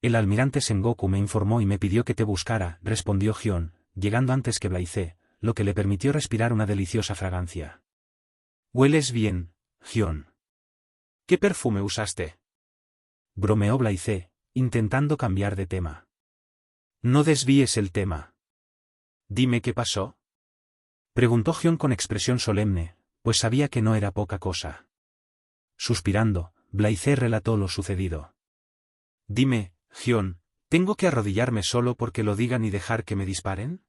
El almirante Sengoku me informó y me pidió que te buscara, respondió Gion, llegando antes que Blaise, lo que le permitió respirar una deliciosa fragancia. Hueles bien, Gion. ¿Qué perfume usaste? Bromeó Blaise, intentando cambiar de tema. No desvíes el tema. Dime qué pasó. Preguntó Gion con expresión solemne, pues sabía que no era poca cosa. Suspirando, Blaise relató lo sucedido. Dime, Gion, ¿tengo que arrodillarme solo porque lo digan y dejar que me disparen?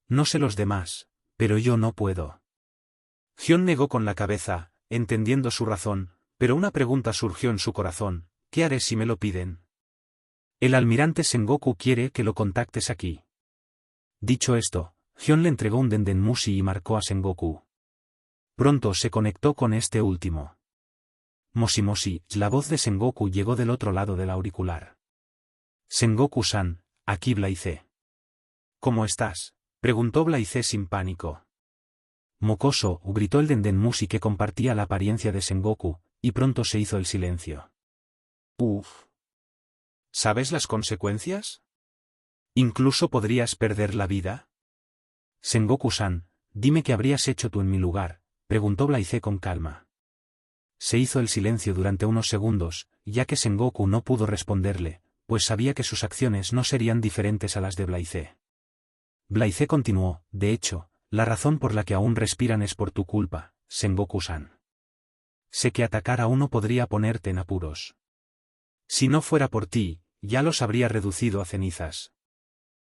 No sé los demás, Pero yo no puedo. Gion negó con la cabeza, entendiendo su razón, pero una pregunta surgió en su corazón: ¿qué haré si me lo piden? El almirante Sengoku quiere que lo contactes aquí. Dicho esto, Gion le entregó un Dendenmushi y marcó a Sengoku. Pronto se conectó con este último. Moshi, la voz de Sengoku llegó del otro lado del auricular. Sengoku-san, aquí Blaize. ¿Cómo estás?, preguntó Blaize sin pánico. Mocoso, gritó el Dendenmushi que compartía la apariencia de Sengoku, y pronto se hizo el silencio. Uf. ¿Sabes las consecuencias? ¿Incluso podrías perder la vida? Sengoku-san, dime qué habrías hecho tú en mi lugar, preguntó Blaize con calma. Se hizo el silencio durante unos segundos, ya que Sengoku no pudo responderle, pues sabía que sus acciones no serían diferentes a las de Blaize. Blaize continuó: de hecho, la razón por la que aún respiran es por tu culpa, Sengoku-san. Sé que atacar a uno podría ponerte en apuros. Si no fuera por ti, ya los habría reducido a cenizas.